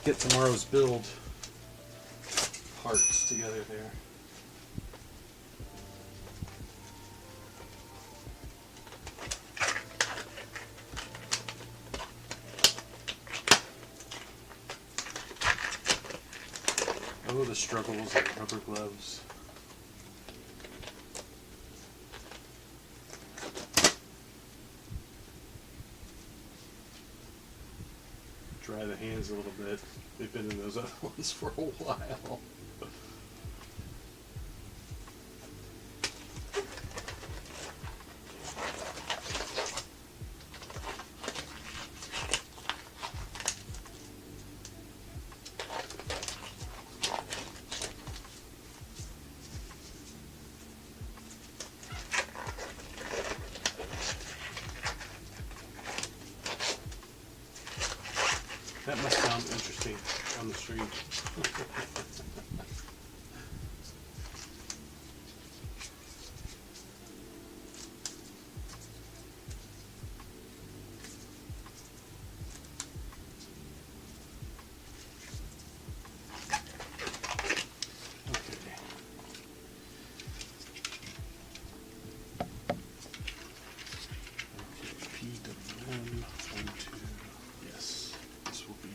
get tomorrow's build parts together there. Oh, the struggles of rubber gloves. Dry the hands a little bit. They've been in those other ones for a while. That must sound interesting on the street.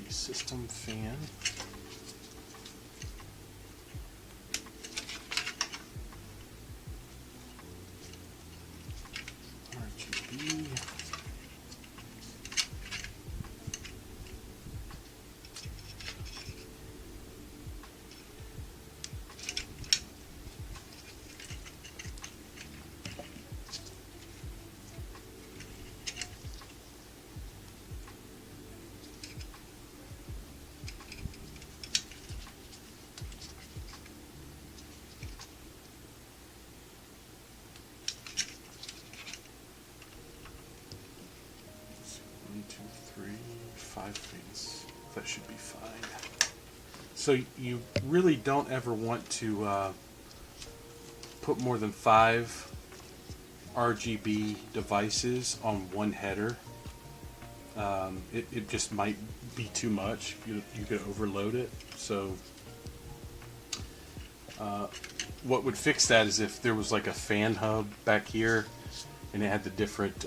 System fan. RGB. Five things. That should be fine. So you really don't ever want to put more than 5 RGB devices on one header. It just might be too much. You could overload it. So what would fix that is if there was like a fan hub back here and it had the different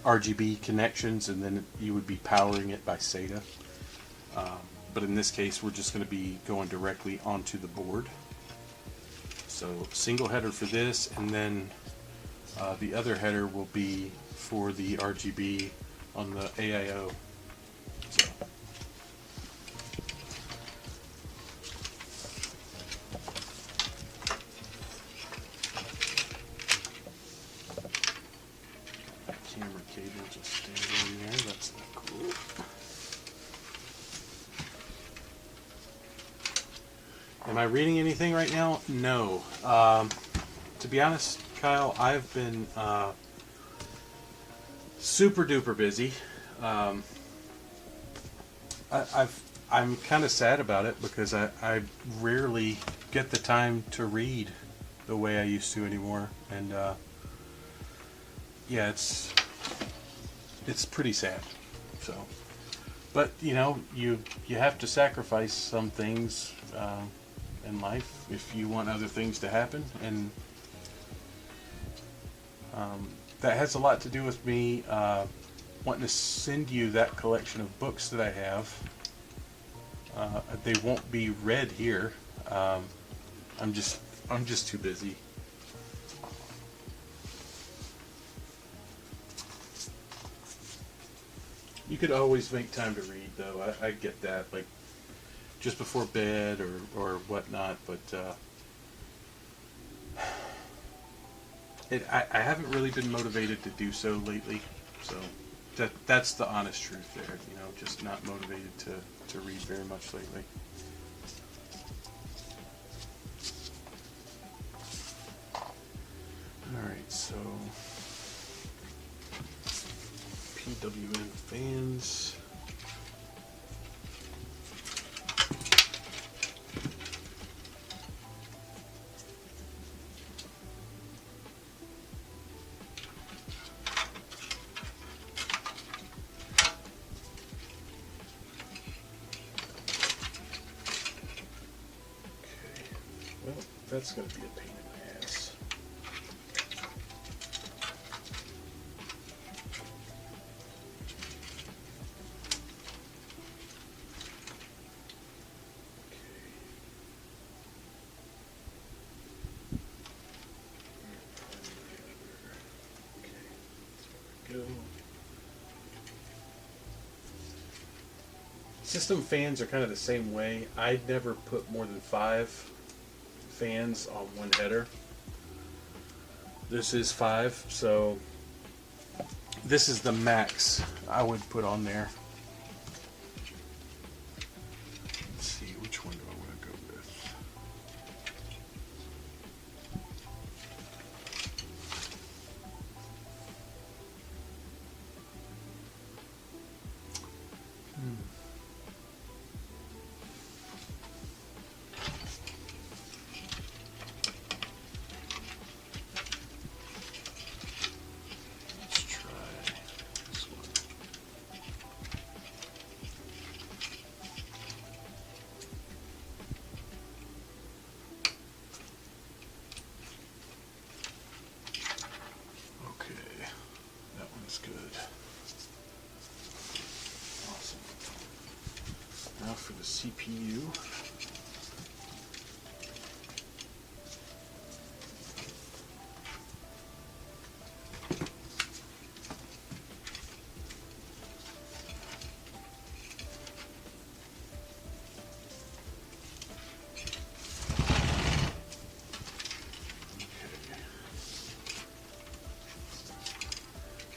RGB connections, and then you would be powering it by SATA. But in this case, we're just going to be going directly onto the board. So single header for this, and then the other header will be for the RGB on the AIO. So. Camera cable just standing in there, that's not cool. Am I reading anything right now? No. To be honest, Kyle, I've been super duper busy. I'm kind of sad about it because I rarely get the time to read the way I used to anymore, and yeah, it's pretty sad. So, but you know, you have to sacrifice some things in life if you want other things to happen, and that has a lot to do with me wanting to send you that collection of books that I have. They won't be read here. I'm just too busy. You could always make time to read, though. I get that, like just before bed or whatnot. But I haven't really been motivated to do so lately. So that's the honest truth there. You know, just not motivated to read very much lately. All right, so. PWM fans. Well, that's going to be a pain in my ass. Go. System fans are kind of the same way. I never put more than 5 fans on one header. This is 5, so this is the max I would put on there. Let's see, which one do I want to go with? Now for the CPU.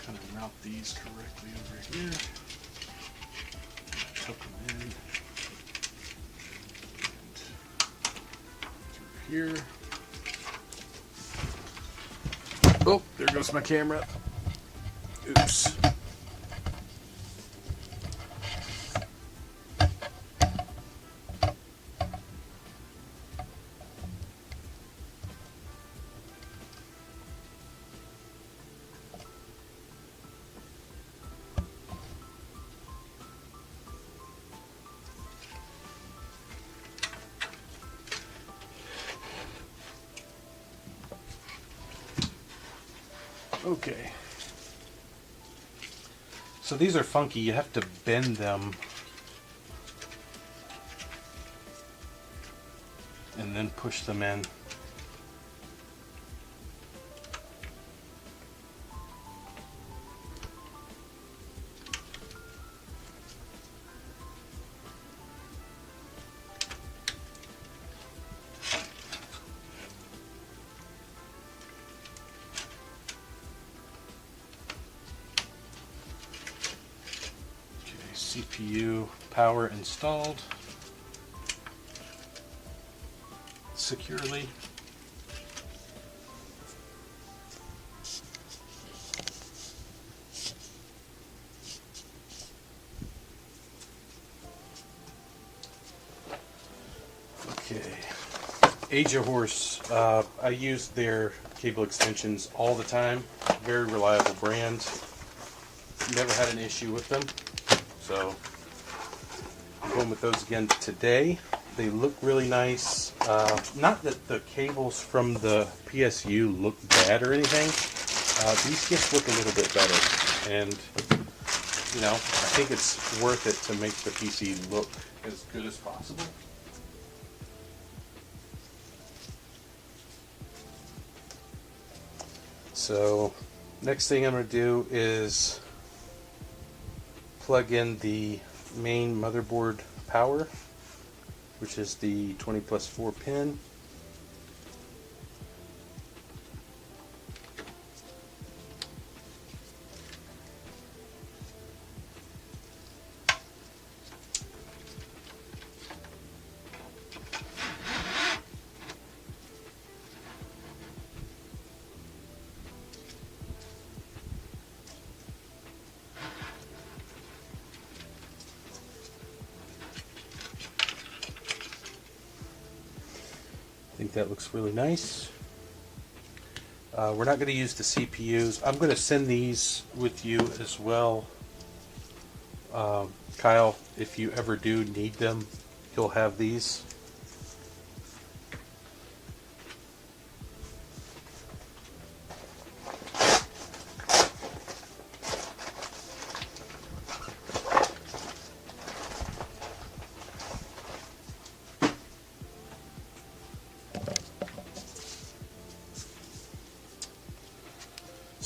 Kind of route these correctly over here. Tuck them in. Here. Oh, there goes my camera. Oops. Okay. So these are funky. You have to bend them and then push them in. CPU power installed securely. Okay. Age of Horse. I use their cable extensions all the time. Very reliable brand. Never had an issue with them. So I'm going with those again today. They look really nice. Not that the cables from the PSU look bad or anything. These just look a little bit better. And, you know, I think it's worth it to make the PC look as good as possible. So, next thing I'm going to do is plug in the main motherboard power, which is the 20+4 pin. I think that looks really nice. We're not going to use the CPUs. I'm going to send these with you as well. Kyle, if you ever do need them, you'll have these.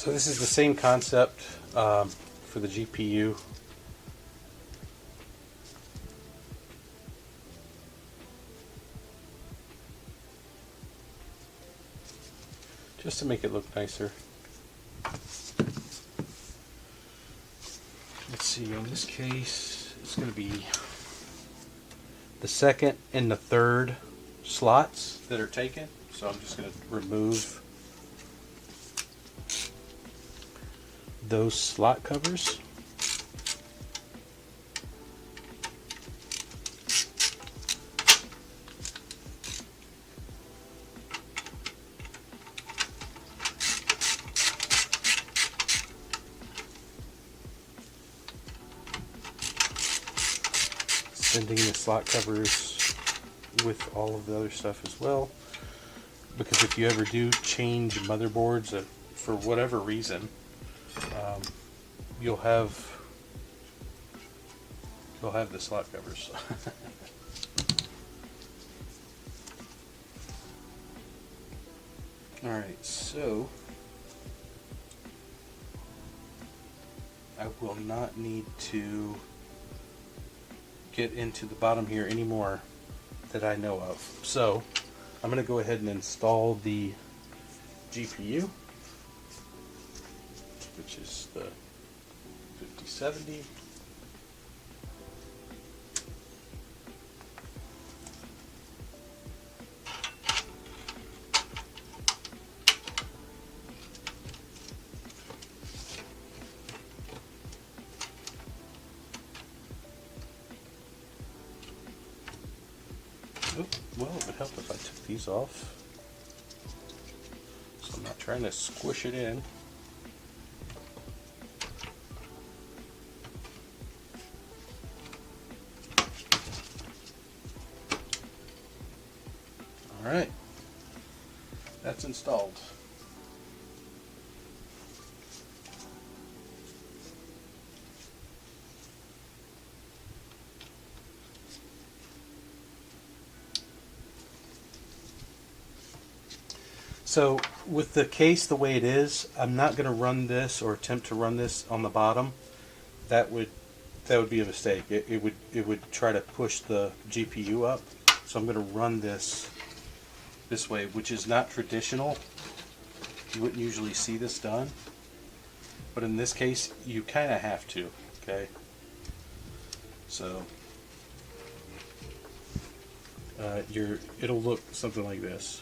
So this is the same concept for the GPU. Just to make it look nicer. Let's see, in this case, it's going to be the second and the third slots that are taken. So I'm just going to remove those slot covers. Sending the slot covers with all of the other stuff as well, because if you ever do change motherboards for whatever reason, you'll have the slot covers. All right, so I will not need to get into the bottom here anymore that I know of. So I'm going to go ahead and install the GPU, which is the 5070. Well, it would help if I took these off, so I'm not trying to squish it in. Alright, that's installed. So with the case the way it is, I'm not going to run this or attempt to run this on the bottom. That would be a mistake. It would try to push the GPU up. So I'm going to run this way, which is not traditional. You wouldn't usually see this done, but in this case you kind of have to. Okay, so it'll look something like this.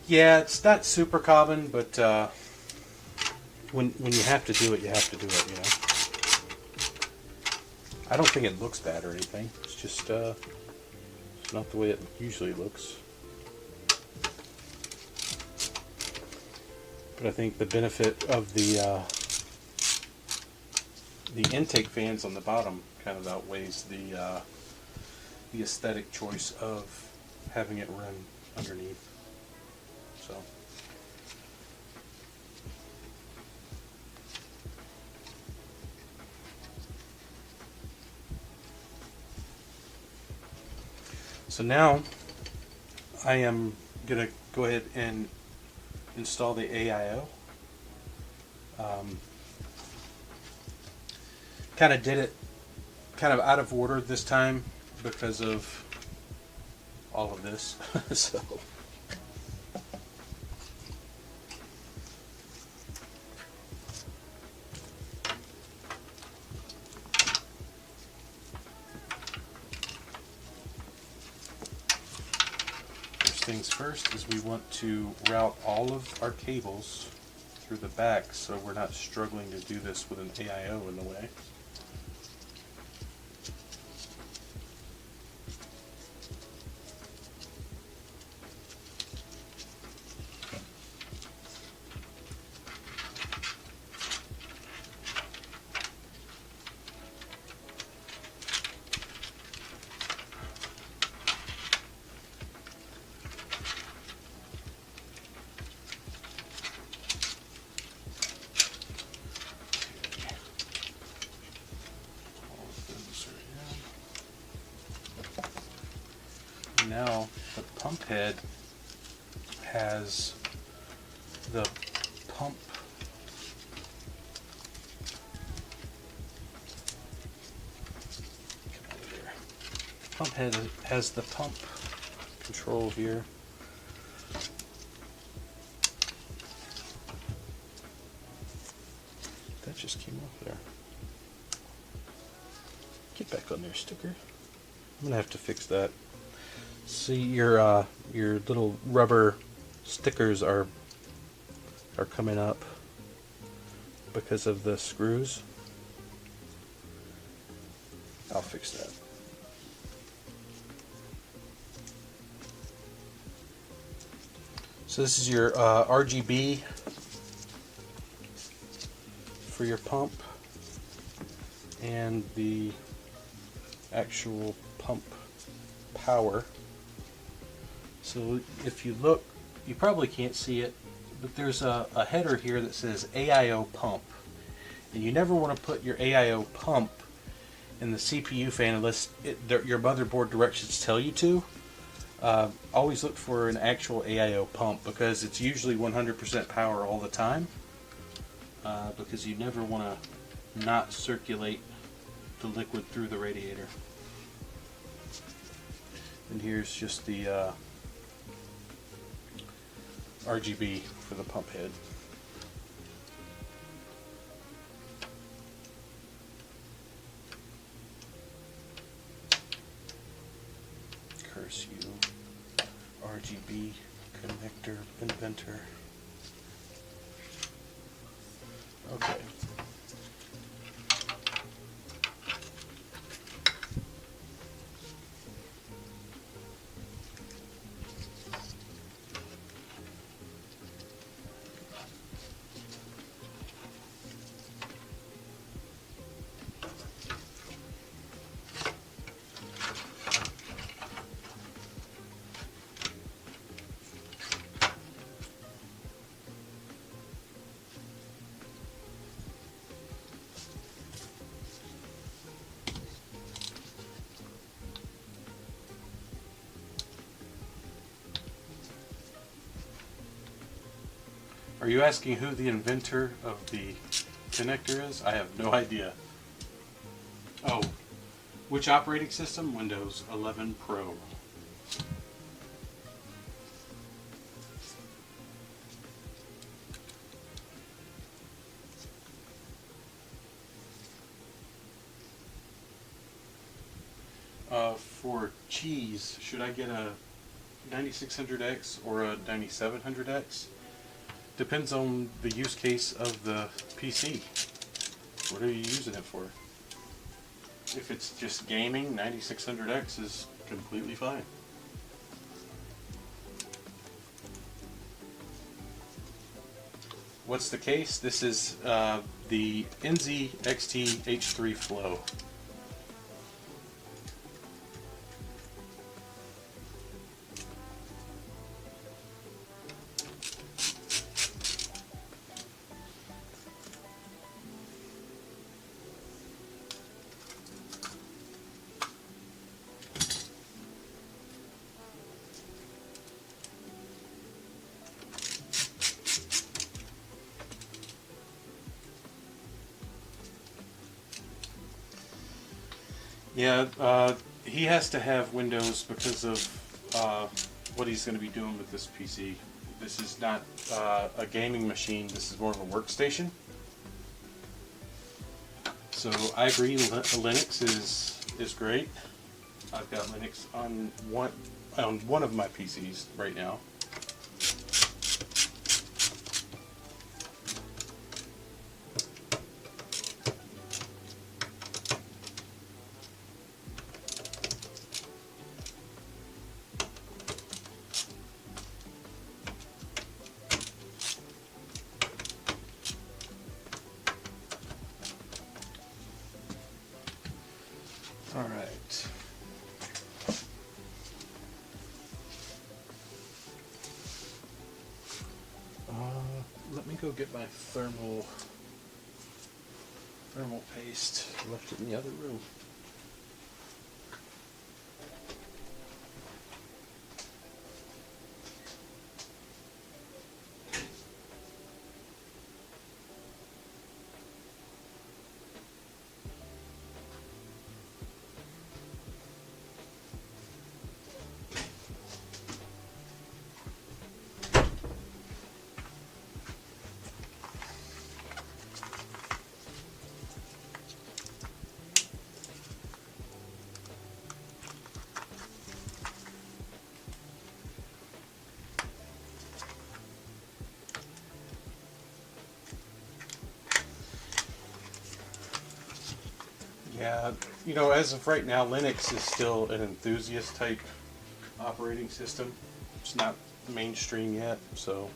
Yeah, it's not super common, but when you have to do it, you have to do it. You know, I don't think it looks bad or anything. It's just it's not the way it usually looks. But I think the benefit of the intake fans on the bottom kind of outweighs the aesthetic choice of having it run underneath. So now I am going to go ahead and install the AIO. Kind of did it kind of out of order this time because of all of this. So things first is we want to route all of our cables through the back so we're not struggling to do this with an AIO in the way. now the pump head has the pump has the pump control here. That just came off there. Get back on there, sticker. I'm gonna have to fix that. See, your little rubber stickers are coming up because of the screws. I'll fix that. So this is your RGB for your pump and the actual pump power. So if you look, you probably can't see it, but there's a header here that says AIO pump. And you never want to put your AIO pump in the CPU fan unless your motherboard directions tell you to. Always look for an actual AIO pump because it's usually 100% power all the time. Because you never want to not circulate the liquid through the radiator. And here's just the RGB for the pump head. Curse you, RGB connector inventor. Okay. Are you asking who the inventor of the connector is? I have no idea. Oh, which operating system? Windows 11 Pro. For cheese, should I get a 9600X or a 9700X? Depends on the use case of the PC. What are you using it for? If it's just gaming, 9600X is completely fine. What's the case? This is the NZXT H3 Flow. Yeah, he has to have Windows because of what he's going to be doing with this PC. This is not a gaming machine, this is more of a workstation. So I agree, Linux is great. I've got Linux on one of my PCs right now. All right. Let me go get my thermal paste. I left it in the other room. Yeah, you know, as of right now, Linux is still an enthusiast type operating system. It's not mainstream yet, so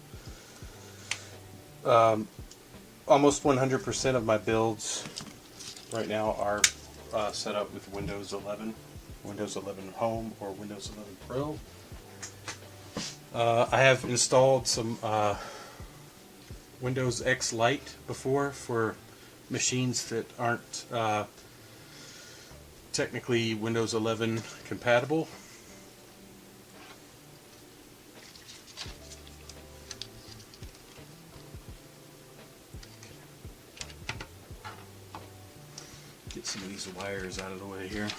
almost 100% of my builds right now are set up with Windows 11, Windows 11 Home, or Windows 11 Pro. I have installed some Windows X Lite before for machines that aren't technically Windows 11 compatible. Get some of these wires out of the way here.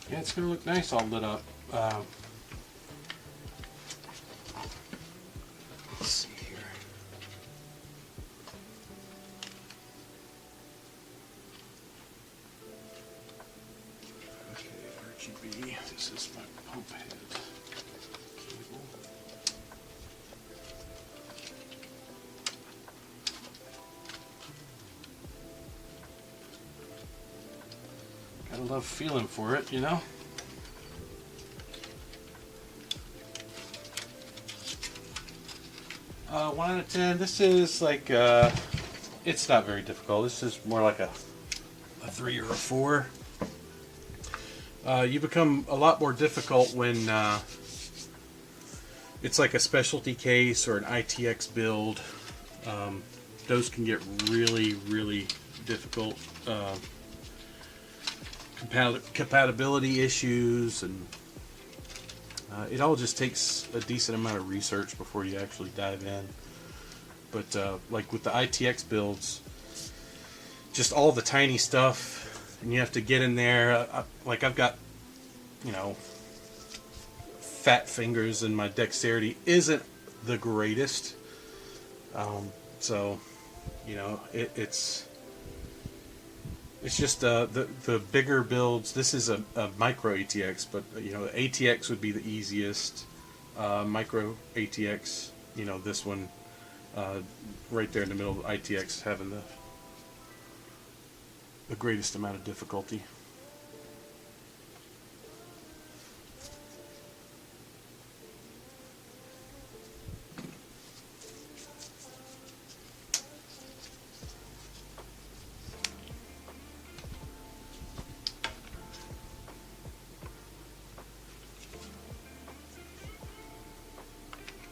Yeah, it's going to look nice all lit up. Let's see here. Okay, RGB. This is my pump head cable. Gotta love feeling for it, you know? One out of 10. This is like, it's not very difficult. This is more like a 3 or a 4. You become a lot more difficult when it's like a specialty case or an ITX build. Those can get really, really difficult. Compatibility issues, and it all just takes a decent amount of research before you actually dive in. But like with the ITX builds, just all the tiny stuff, and you have to get in there. Like I've got, you know, fat fingers, and my dexterity isn't the greatest. So, you know, it's just the bigger builds. This is a micro ATX, but you know, the ATX would be the easiest. Micro ATX, you know, this one right there in the middle of ITX having the greatest amount of difficulty.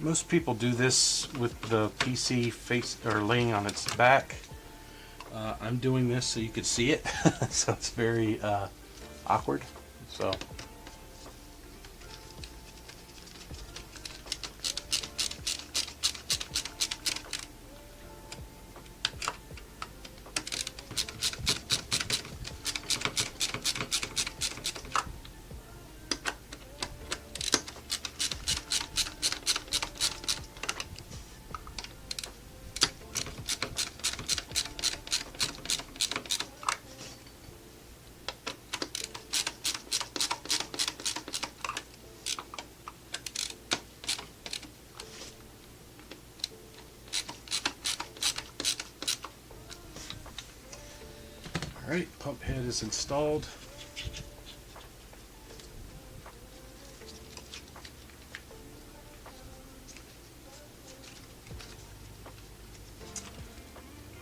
Most people do this with the PC face or laying on its back. I'm doing this so you could see it, so it's very awkward. So. Alright, pump head is installed.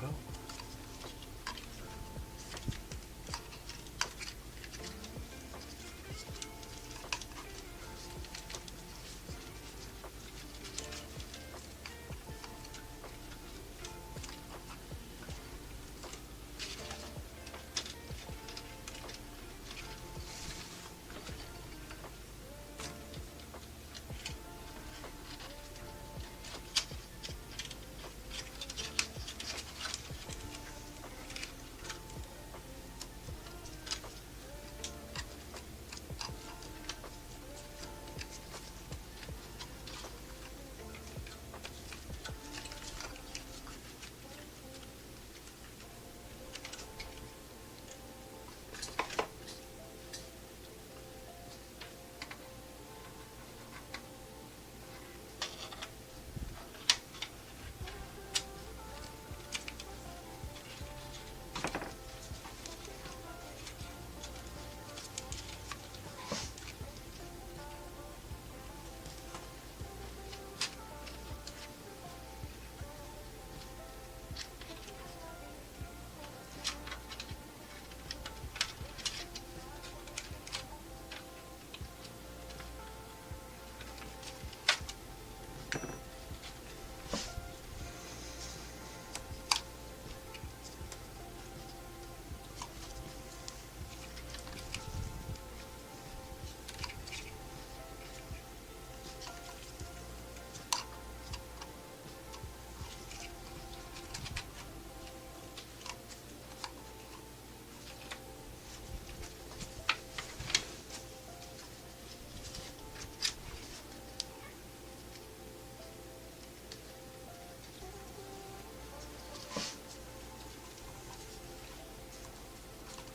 Well,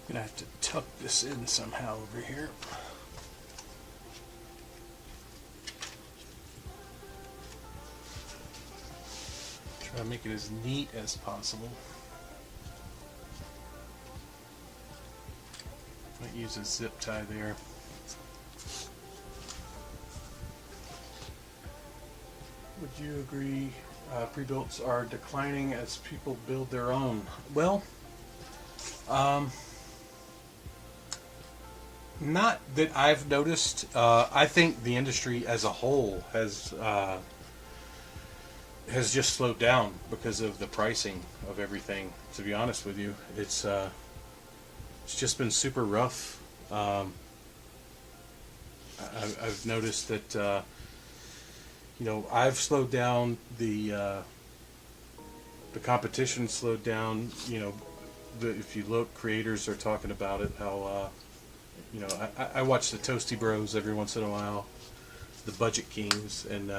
Gonna have to tuck this in somehow over here. Try to make it as neat as possible. Might use a zip tie there. Would you agree pre-builts are declining as people build their own? Well, not that I've noticed. I think the industry as a whole has just slowed down because of the pricing of everything. To be honest with you, it's just been super rough. I've noticed that I've slowed down, the competition slowed down. If you look, creators are talking about it. How I watch the Toasty Bros every once in a while, the Budget Kings, and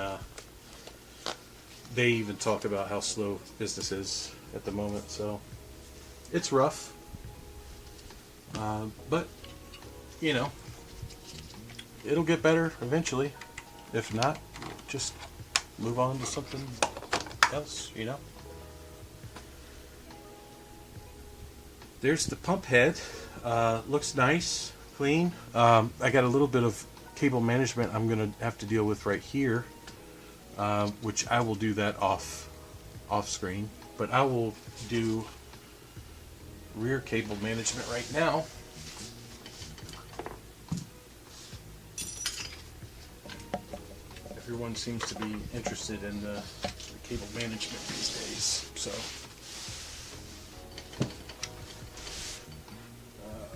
they even talk about how slow business is at the moment. So it's rough, but it'll get better eventually. If not, just move on to something else. There's the pump head. Looks nice, clean. I got a little bit of cable management I'm going to have to deal with right here, which I will do that off screen. But I will do rear cable management right now. Everyone seems to be interested in the cable management these days. So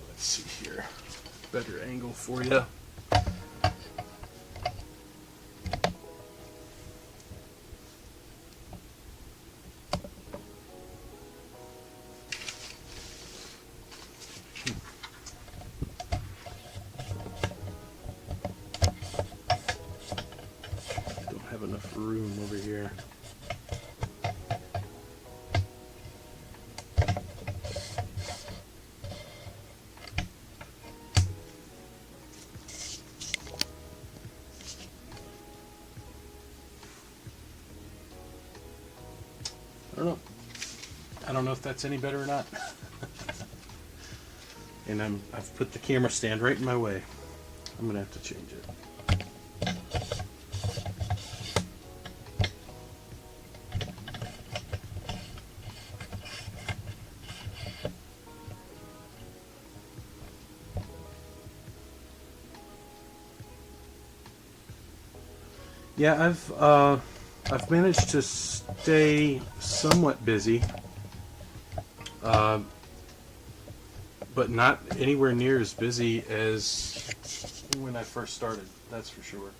let's see here. Better angle for you. Enough room over here. I don't know if that's any better or not. And I've put the camera stand right in my way. I'm gonna have to change it. Yeah, I've managed to stay somewhat busy, but not anywhere near as busy as when I first started. That's for sure.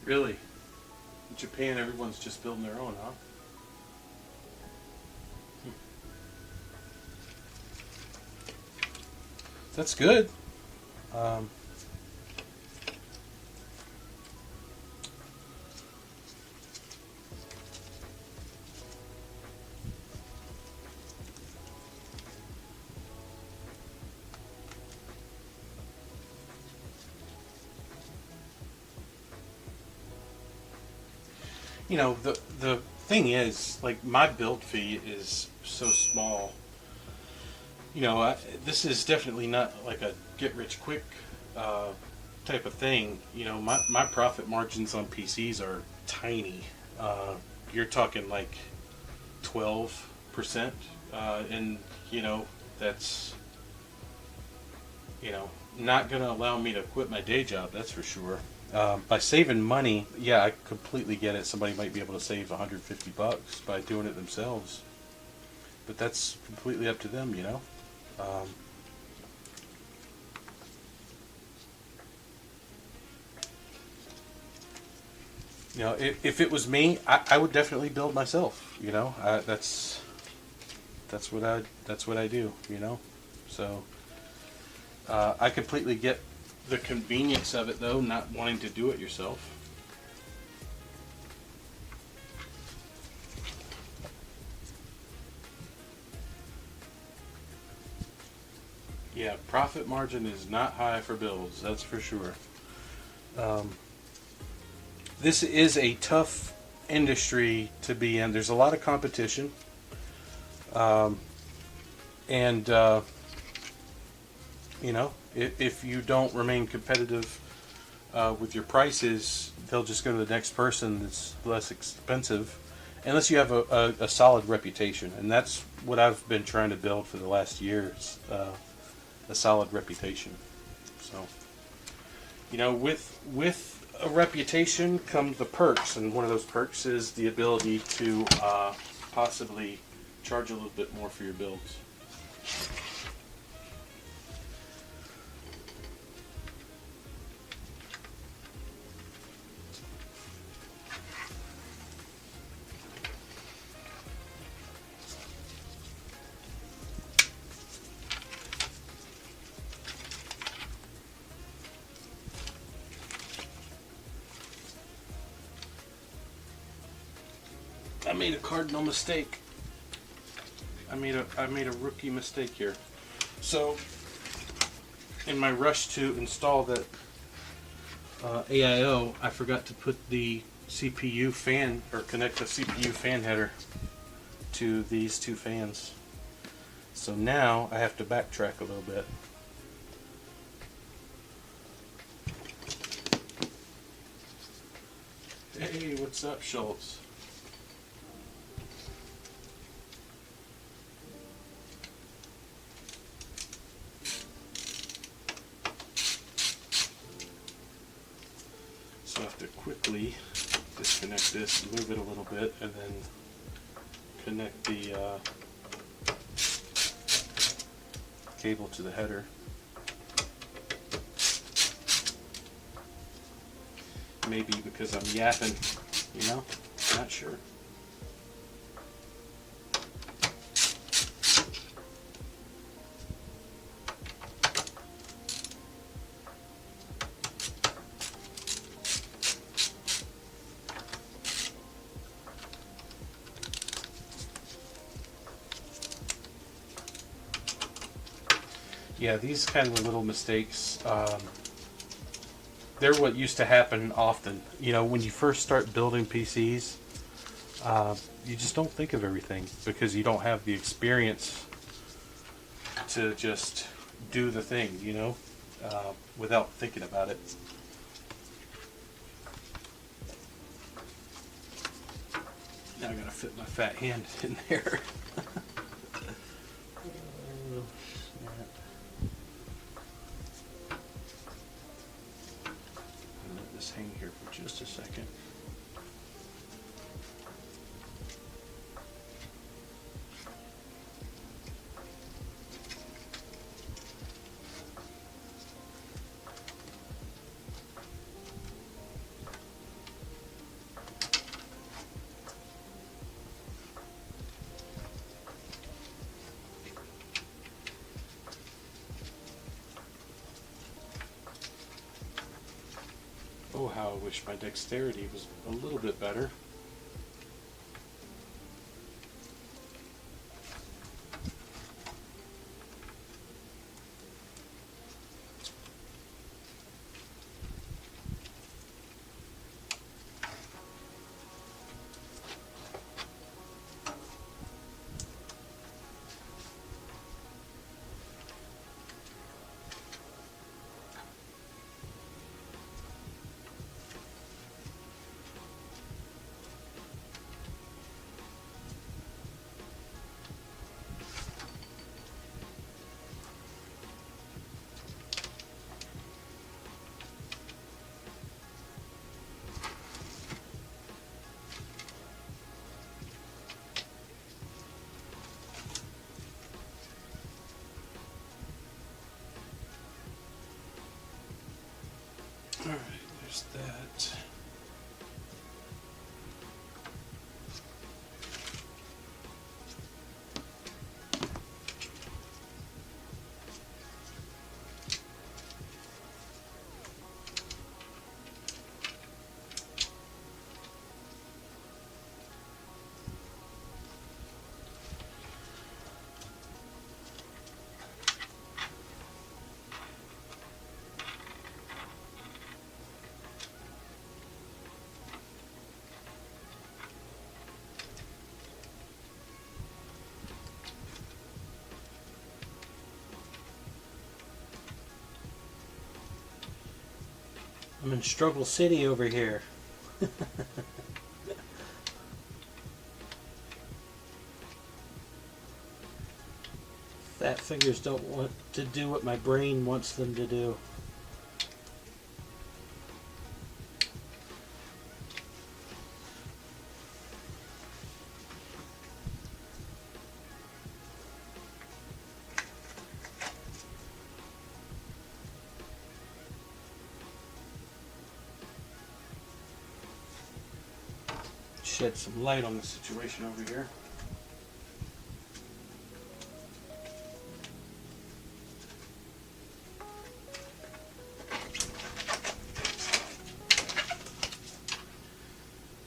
Really? In Japan, everyone's just building their own, huh? That's good. You know, the thing is, like, my build fee is so small. You know, this is definitely not like a get rich quick uh, type of thing. You know, my profit margins on PCs are tiny. You're talking like 12%, and you know that's not going to allow me to quit my day job. That's for sure. By saving money, yeah, I completely get it. Somebody might be able to save $150 by doing it themselves, but that's completely up to them. You know. Um, if it was me, I would definitely build myself. You know, that's what I do. You know, so I completely get the convenience of it, though, not wanting to do it yourself. Yeah, profit margin is not high for builds. That's for sure. Um, this is a tough industry to be in. There's a lot of competition, um, and if you don't remain competitive with your prices, they'll just go to the next person that's less expensive, unless you have a solid reputation. And that's what I've been trying to build for the last years, a solid reputation. So, with a reputation comes the perks, and one of those perks is the ability to possibly charge a little bit more for your builds. I made a cardinal mistake. I made a rookie mistake here. So, in my rush to install that AIO, I forgot to put the CPU fan, or connect the CPU fan header to these two fans. So now I have to backtrack a little bit. Hey, what's up, Schultz? So I have to quickly disconnect this, move it a little bit, and then connect the cable to the header. Maybe because I'm yapping, not sure. Yeah, these kind of little mistakes, they're what used to happen often. When you first start building PCs, you just don't think of everything because you don't have the experience to just do the thing, without thinking about it. Now I gotta fit my fat hand in there. Hang here for just a second. Oh, how I wish my dexterity was a little bit better. There's that. I'm in Struggle City over here. Fat fingers don't want to do what my brain wants them to do. Shed some light on the situation over here.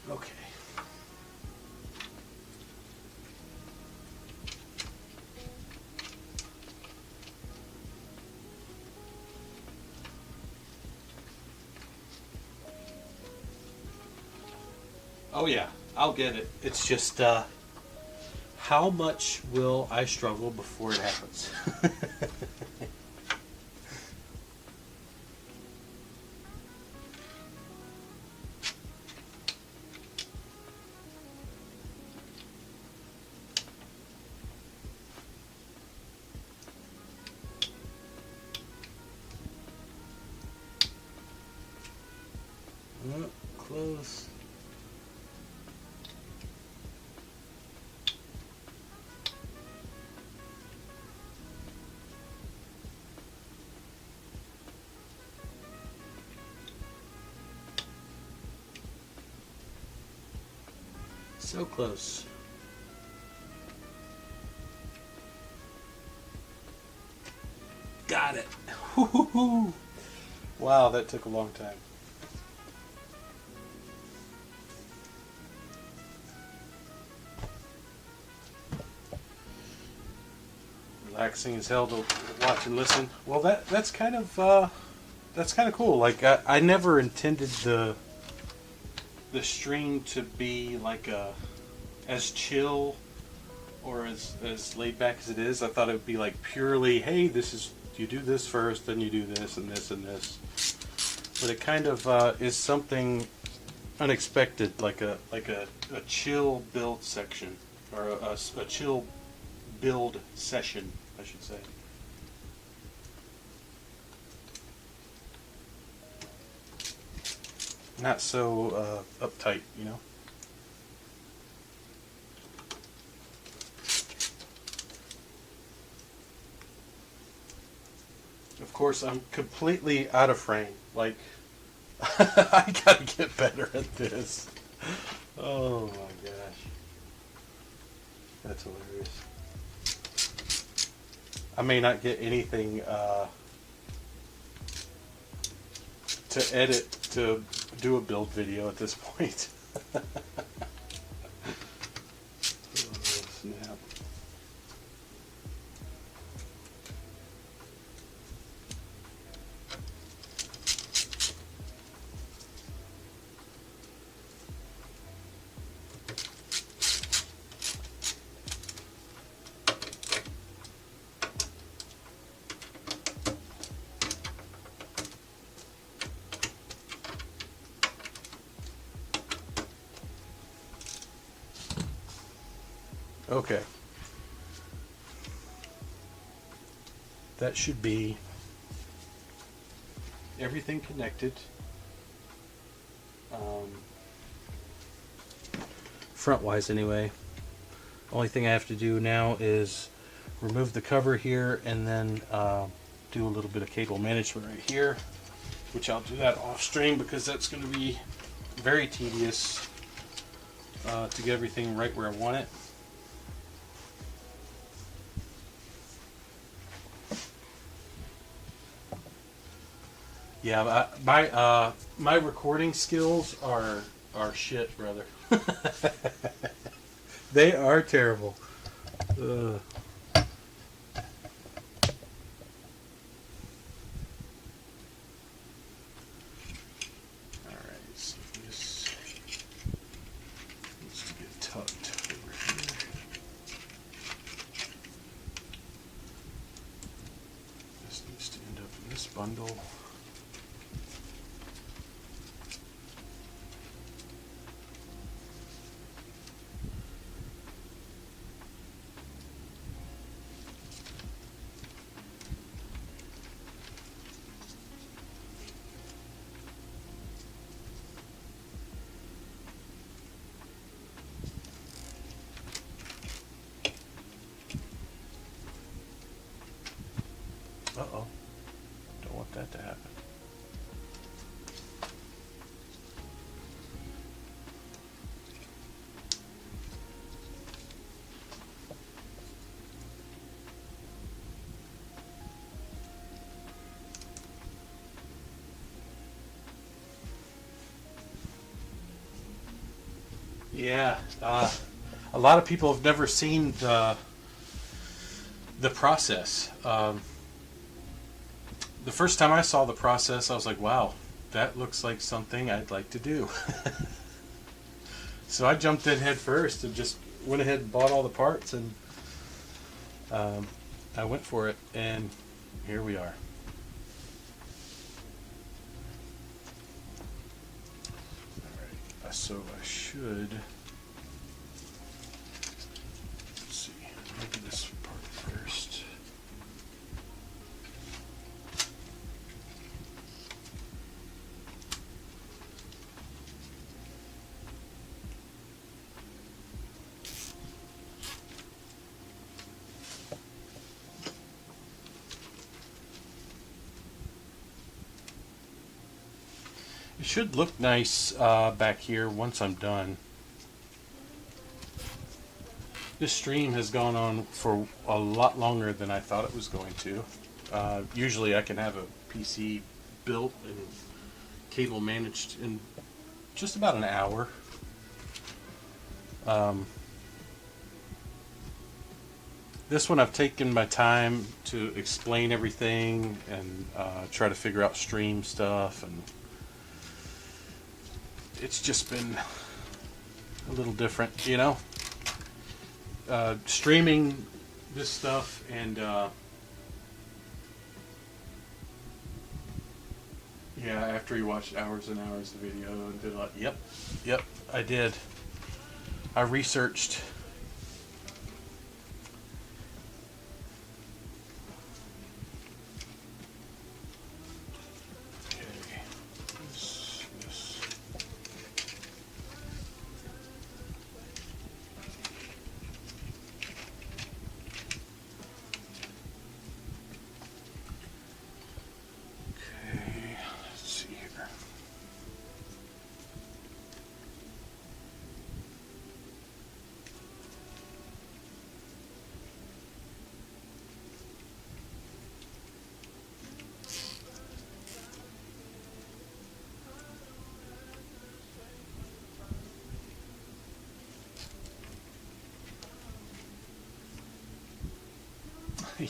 Okay. Oh yeah, I'll get it. It's just, how much will I struggle before it happens? Oh, close. So close. Got it. Wow, that took a long time. Relaxing as hell to watch and listen. Well, that's kind of cool. Like I never intended the stream to be like as chill or as laid back as it is. I thought it would be like purely, hey, this is, you do this first, then you do this and this and this. But it kind of is something unexpected, like a chill build section, or a chill build session, I should say. Not so uptight, you know. Of course, I'm completely out of frame. Like, I gotta get better at this. Oh my gosh. That's hilarious. I may not get anything to edit to do a build video at this point. Oh, snap. Okay. That should be everything connected. Front-wise anyway. Only thing I have to do now is remove the cover here and then do a little bit of cable management right here. which I'll do that off stream because that's going to be very tedious to get everything right where I want it. Yeah, my recording skills are shit, brother. They are terrible. All right, so this needs to get tucked over here. This needs to end up in this bundle. Uh-oh. Don't want that to happen. Yeah, a lot of people have never seen the process. The first time I saw the process, I was like, wow, that looks like something I'd like to do. So I jumped in head first and just went ahead and bought all the parts, and I went for it, and here we are. Alright, so I should, let's see, maybe this part first. It should look nice back here once I'm done. This stream has gone on for a lot longer than I thought it was going to. Usually I can have a PC built and cable managed in just about an hour. This one I've taken my time to explain everything and try to figure out stream stuff, and it's just been a little different, you know. Streaming this stuff and yeah, after you watched hours and hours of video and did a lot. Yep, I did. I researched.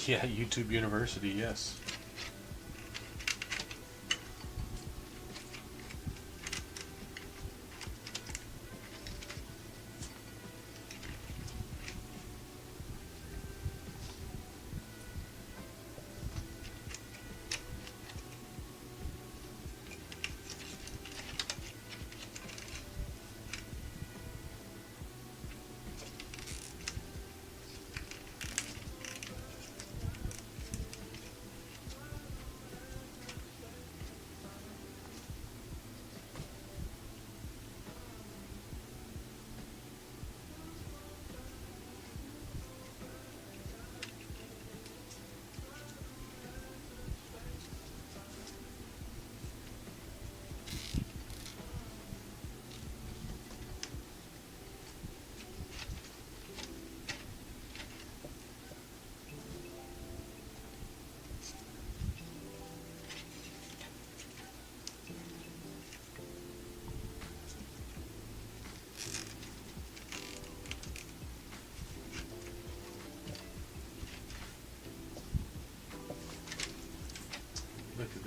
Yeah, YouTube University, yes.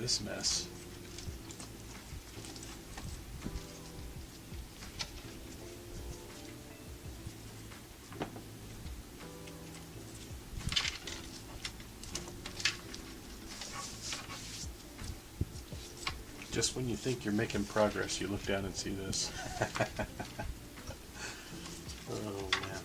this mess. Just when you think you're making progress, you look down and see this. Oh, man.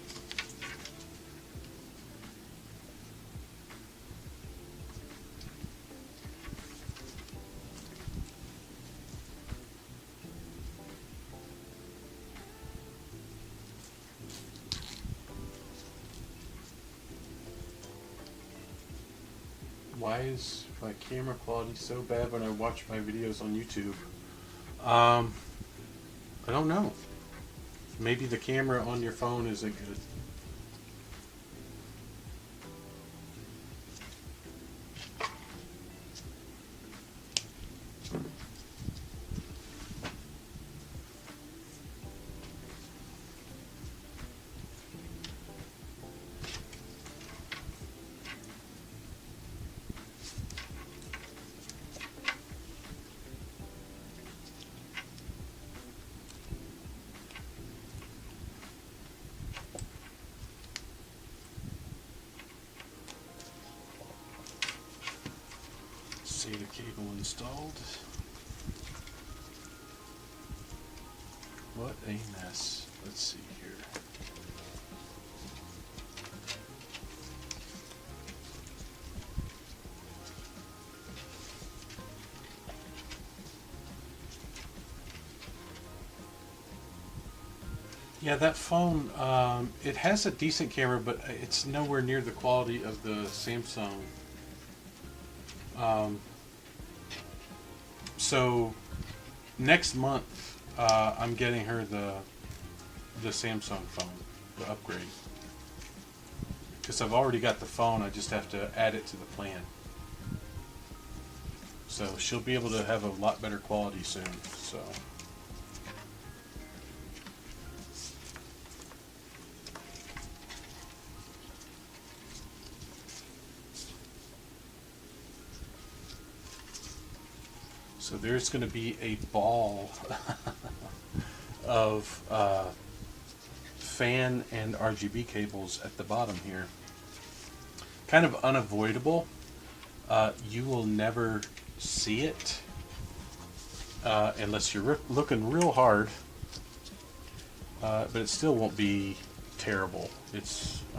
Why is my camera quality so bad when I watch my videos on YouTube? I don't know. Maybe the camera on your phone isn't good. SATA cable installed. What a mess. Let's see here. Yeah, that phone, it has a decent camera, but it's nowhere near the quality of the Samsung. So next month, I'm getting her the Samsung phone, the upgrade. Because I've already got the phone, I just have to add it to the plan. So she'll be able to have a lot better quality soon. So. So there's going to be a ball of fan and RGB cables at the bottom here. Kind of unavoidable. You will never see it unless you're looking real hard. But it still won't be terrible.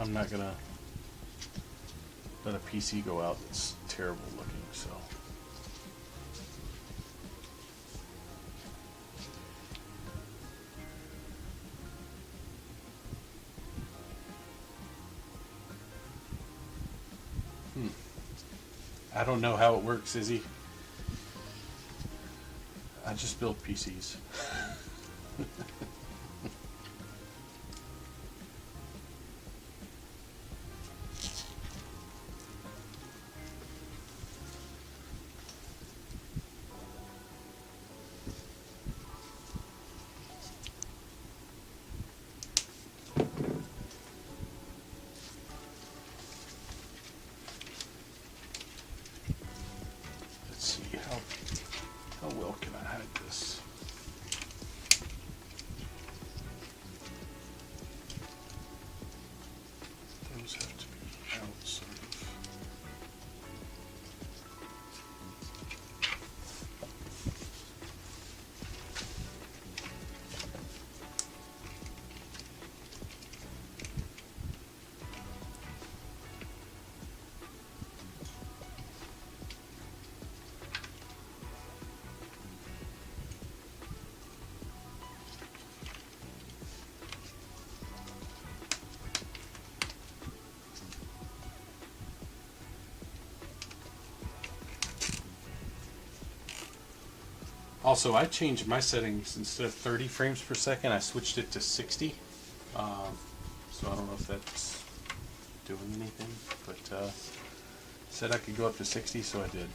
I'm not going to let a PC go out that's terrible looking. So. I don't know how it works, Izzy. I just build PCs. How well can I hide this? Those have to be out, sort of. Also, I changed my settings. Instead of 30 frames per second, I switched it to 60. So I don't know if that's doing anything, but said I could go up to 60, so I did.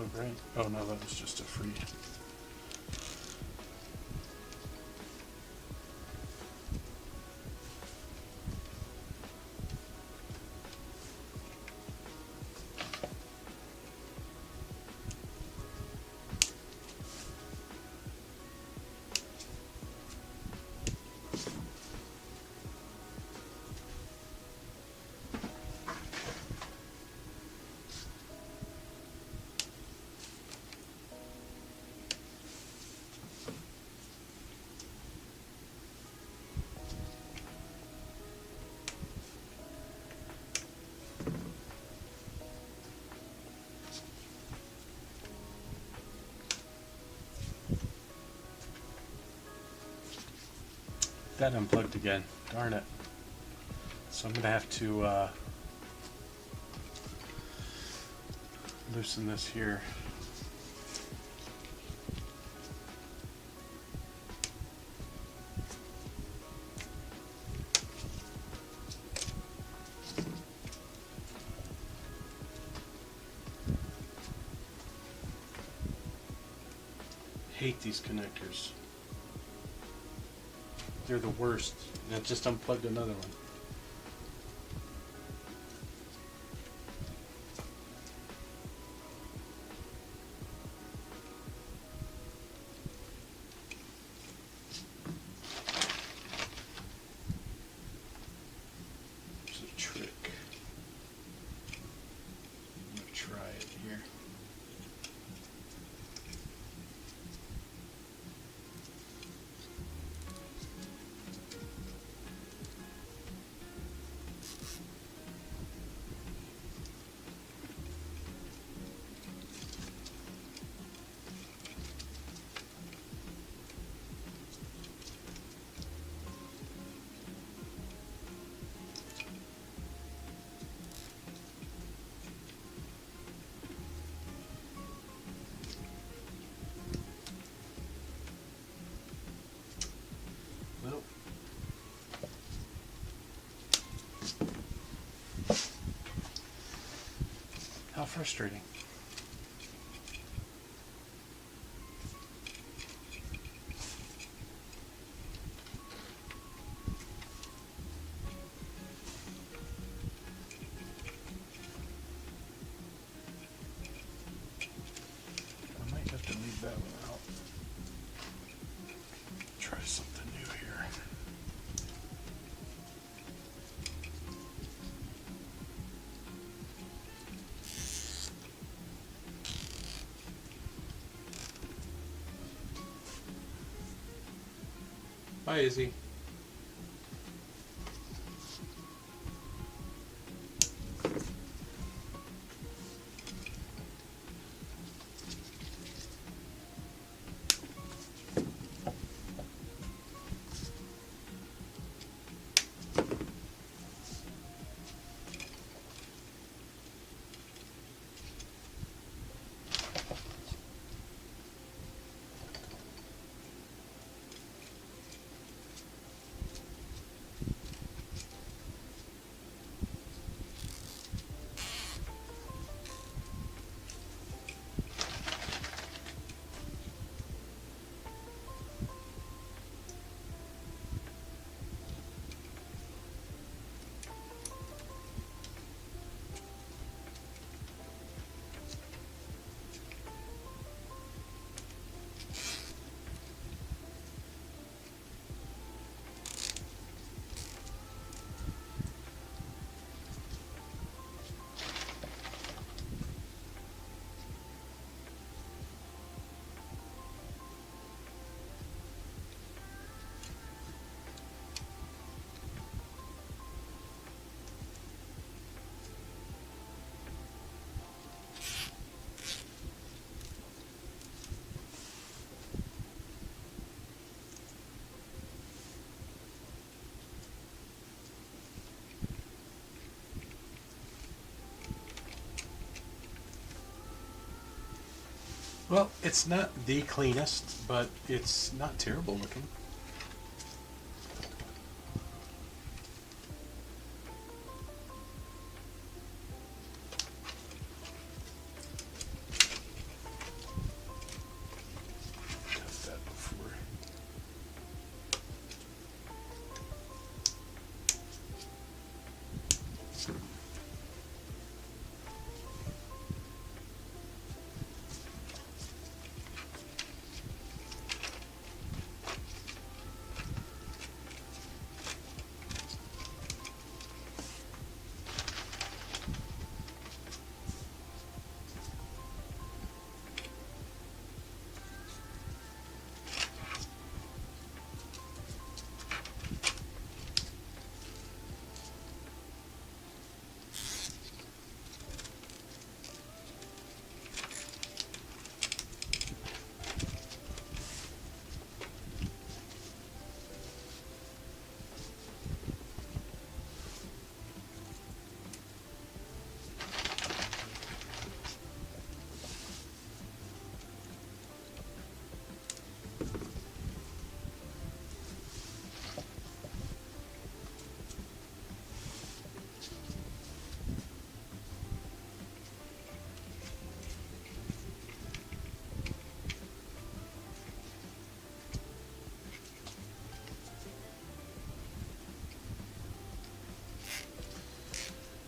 plug, right? Oh no, that was just a free. That unplugged again. Darn it. So I'm going to have to loosen this here. Hate these connectors. They're the worst. And I just unplugged another one. There's a trick. I'm going to try it here. Nope. How frustrating. I might have to leave that one out. Try something new here. Bye, Izzy. Well, it's not the cleanest, but it's not terrible looking.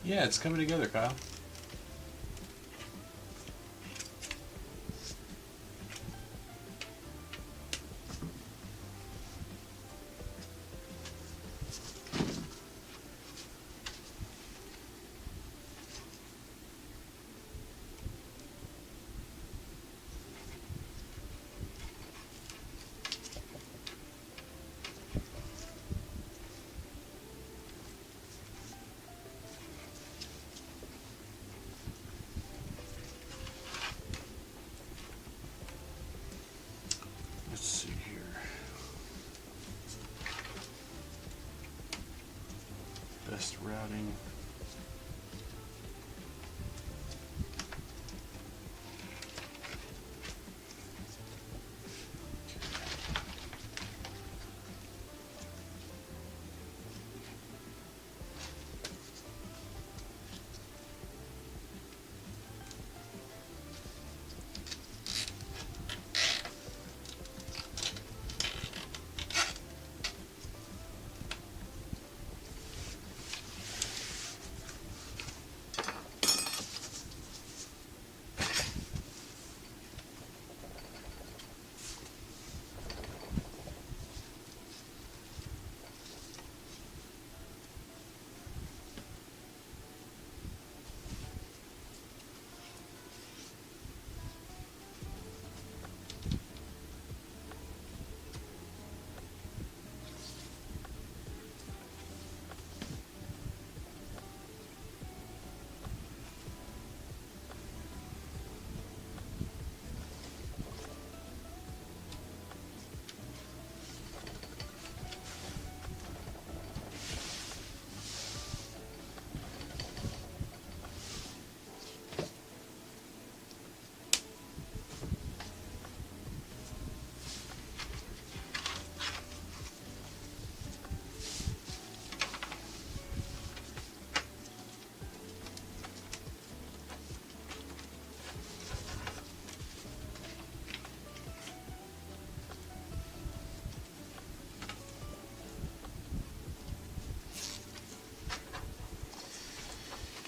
Yeah, it's coming together, Kyle. Let's see here. Best routing.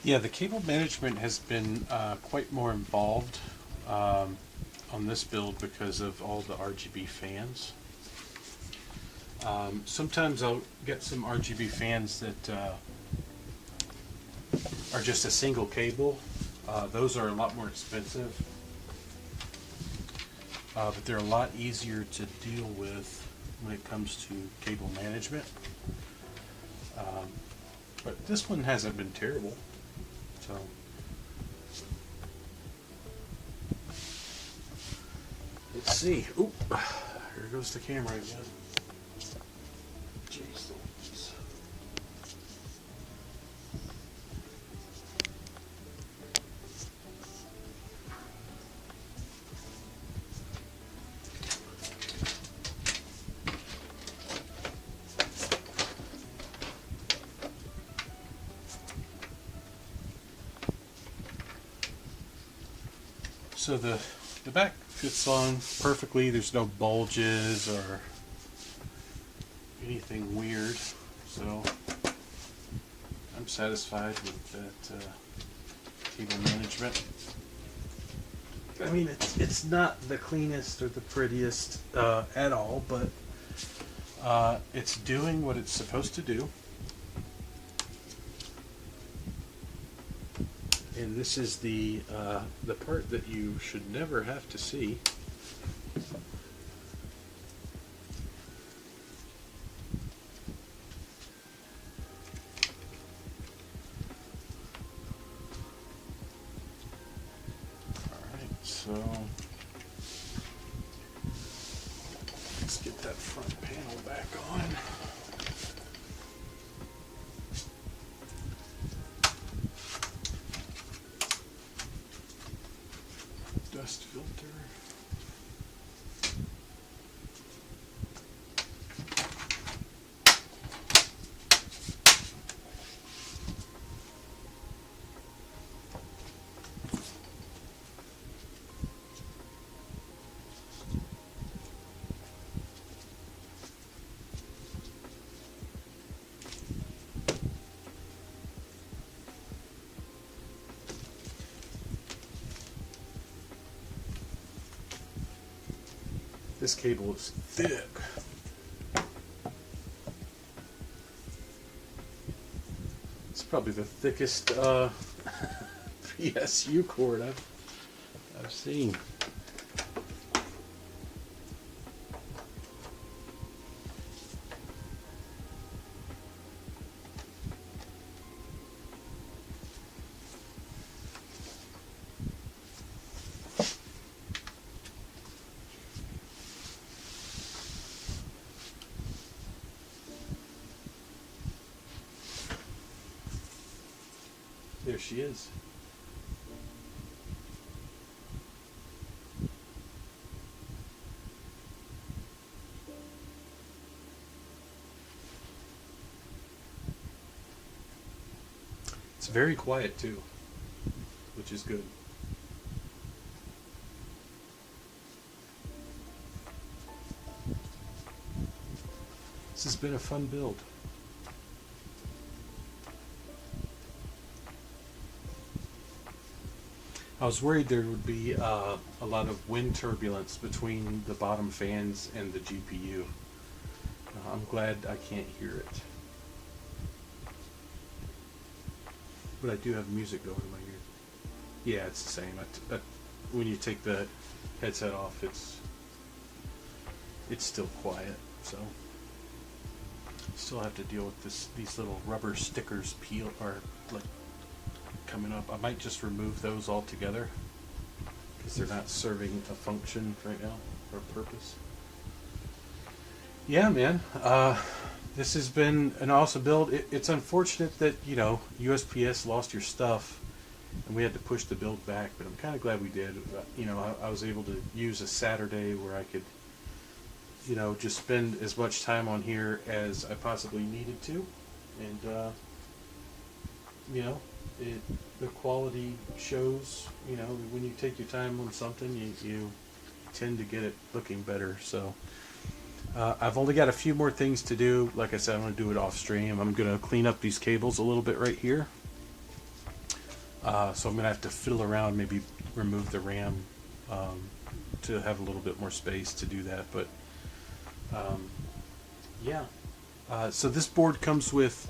Yeah, the cable management has been quite more involved on this build because of all the RGB fans. Sometimes I'll get some RGB fans that are just a single cable. Those are a lot more expensive, but they're a lot easier to deal with when it comes to cable management. But this one hasn't been terrible. So let's see. Oop, here goes the camera again. Jeez Louise. So the back fits on perfectly. There's no bulges or anything weird. So I'm satisfied with that cable management. I mean, it's not the cleanest or the prettiest at all, but it's doing what it's supposed to do. And this is the part that you should never have to see. Alright, so let's get that front panel back on. Dust filter. This cable is thick. It's probably the thickest PSU cord I've seen. There she is. It's very quiet too, which is good. This has been a fun build. I was worried there would be a lot of wind turbulence between the bottom fans and the GPU. I'm glad I can't hear it. But I do have music going in my ear. Yeah, it's the same. When you take the headset off, it's still quiet. So still have to deal with these little rubber stickers peel or like coming up. I might just remove those altogether because they're not serving a function right now or purpose. Yeah, man. This has been an awesome build. It's unfortunate that, you know, USPS lost your stuff and we had to push the build back, but I'm kind of glad we did. You know, I was able to use a Saturday where I could, you know, just spend as much time on here as I possibly needed to. And, you know, the quality shows, you know, when you take your time on something, you tend to get it looking better. So I've only got a few more things to do. Like I said, I'm going to do it off stream. I'm going to clean up these cables a little bit right here. So I'm going to have to fiddle around, maybe remove the RAM to have a little bit more space to do that. But yeah. So this board comes with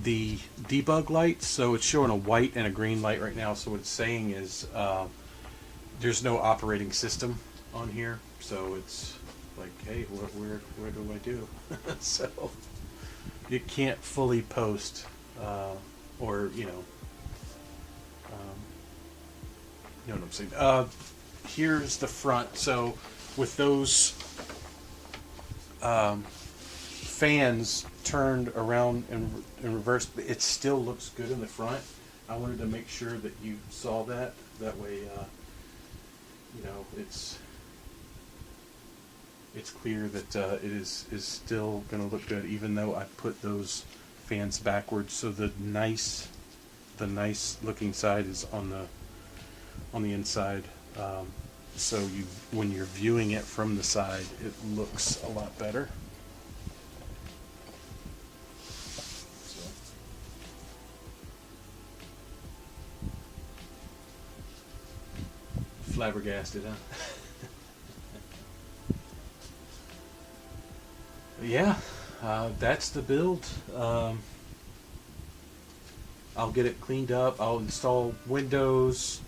the debug lights. So it's showing a white and a green light right now. So what it's saying is there's no operating system on here. So it's like, hey, where do I do? So you can't fully post or, you know what I'm saying. Here's the front. So with those fans turned around in reverse, but it still looks good in the front. I wanted to make sure that you saw that. That way, you know, it's clear that it is still going to look good, even though I put those fans backwards. So the nice looking side is on the inside. So when you're viewing it from the side, it looks a lot better. So. Flabbergasted, huh? Yeah, that's the build. I'll get it cleaned up. I'll install Windows,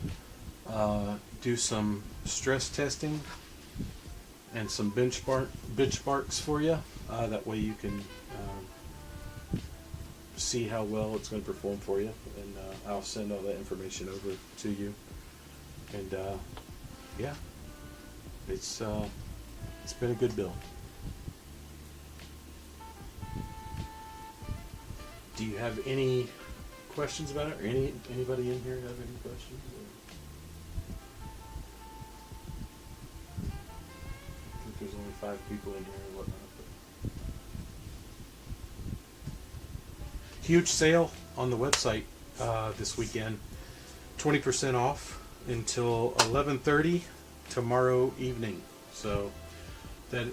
do some stress testing, and some benchmarks for you. That way you can see how well it's going to perform for you, and I'll send all that information over to you. And yeah, it's been a good build. Do you have any questions about it, or anybody in here have any questions? I think there's only 5 people in here or whatnot. But. Huge sale on the website this weekend. 20% off until 11:30 tomorrow evening. So that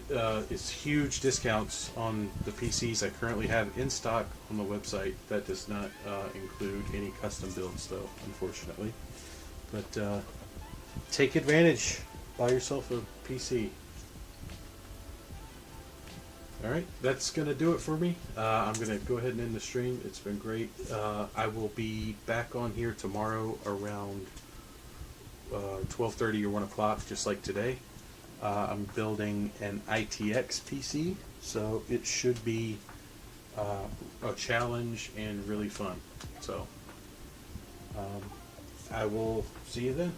is huge discounts on the PCs I currently have in stock on the website. That does not include any custom builds, though, unfortunately. But take advantage. buy yourself a PC. Alright, that's going to do it for me. I'm going to go ahead and end the stream. It's been great. I will be back on here tomorrow around 12:30 or 1 o'clock, just like today. I'm building an ITX PC, so it should be a challenge and really fun. So I will see you then.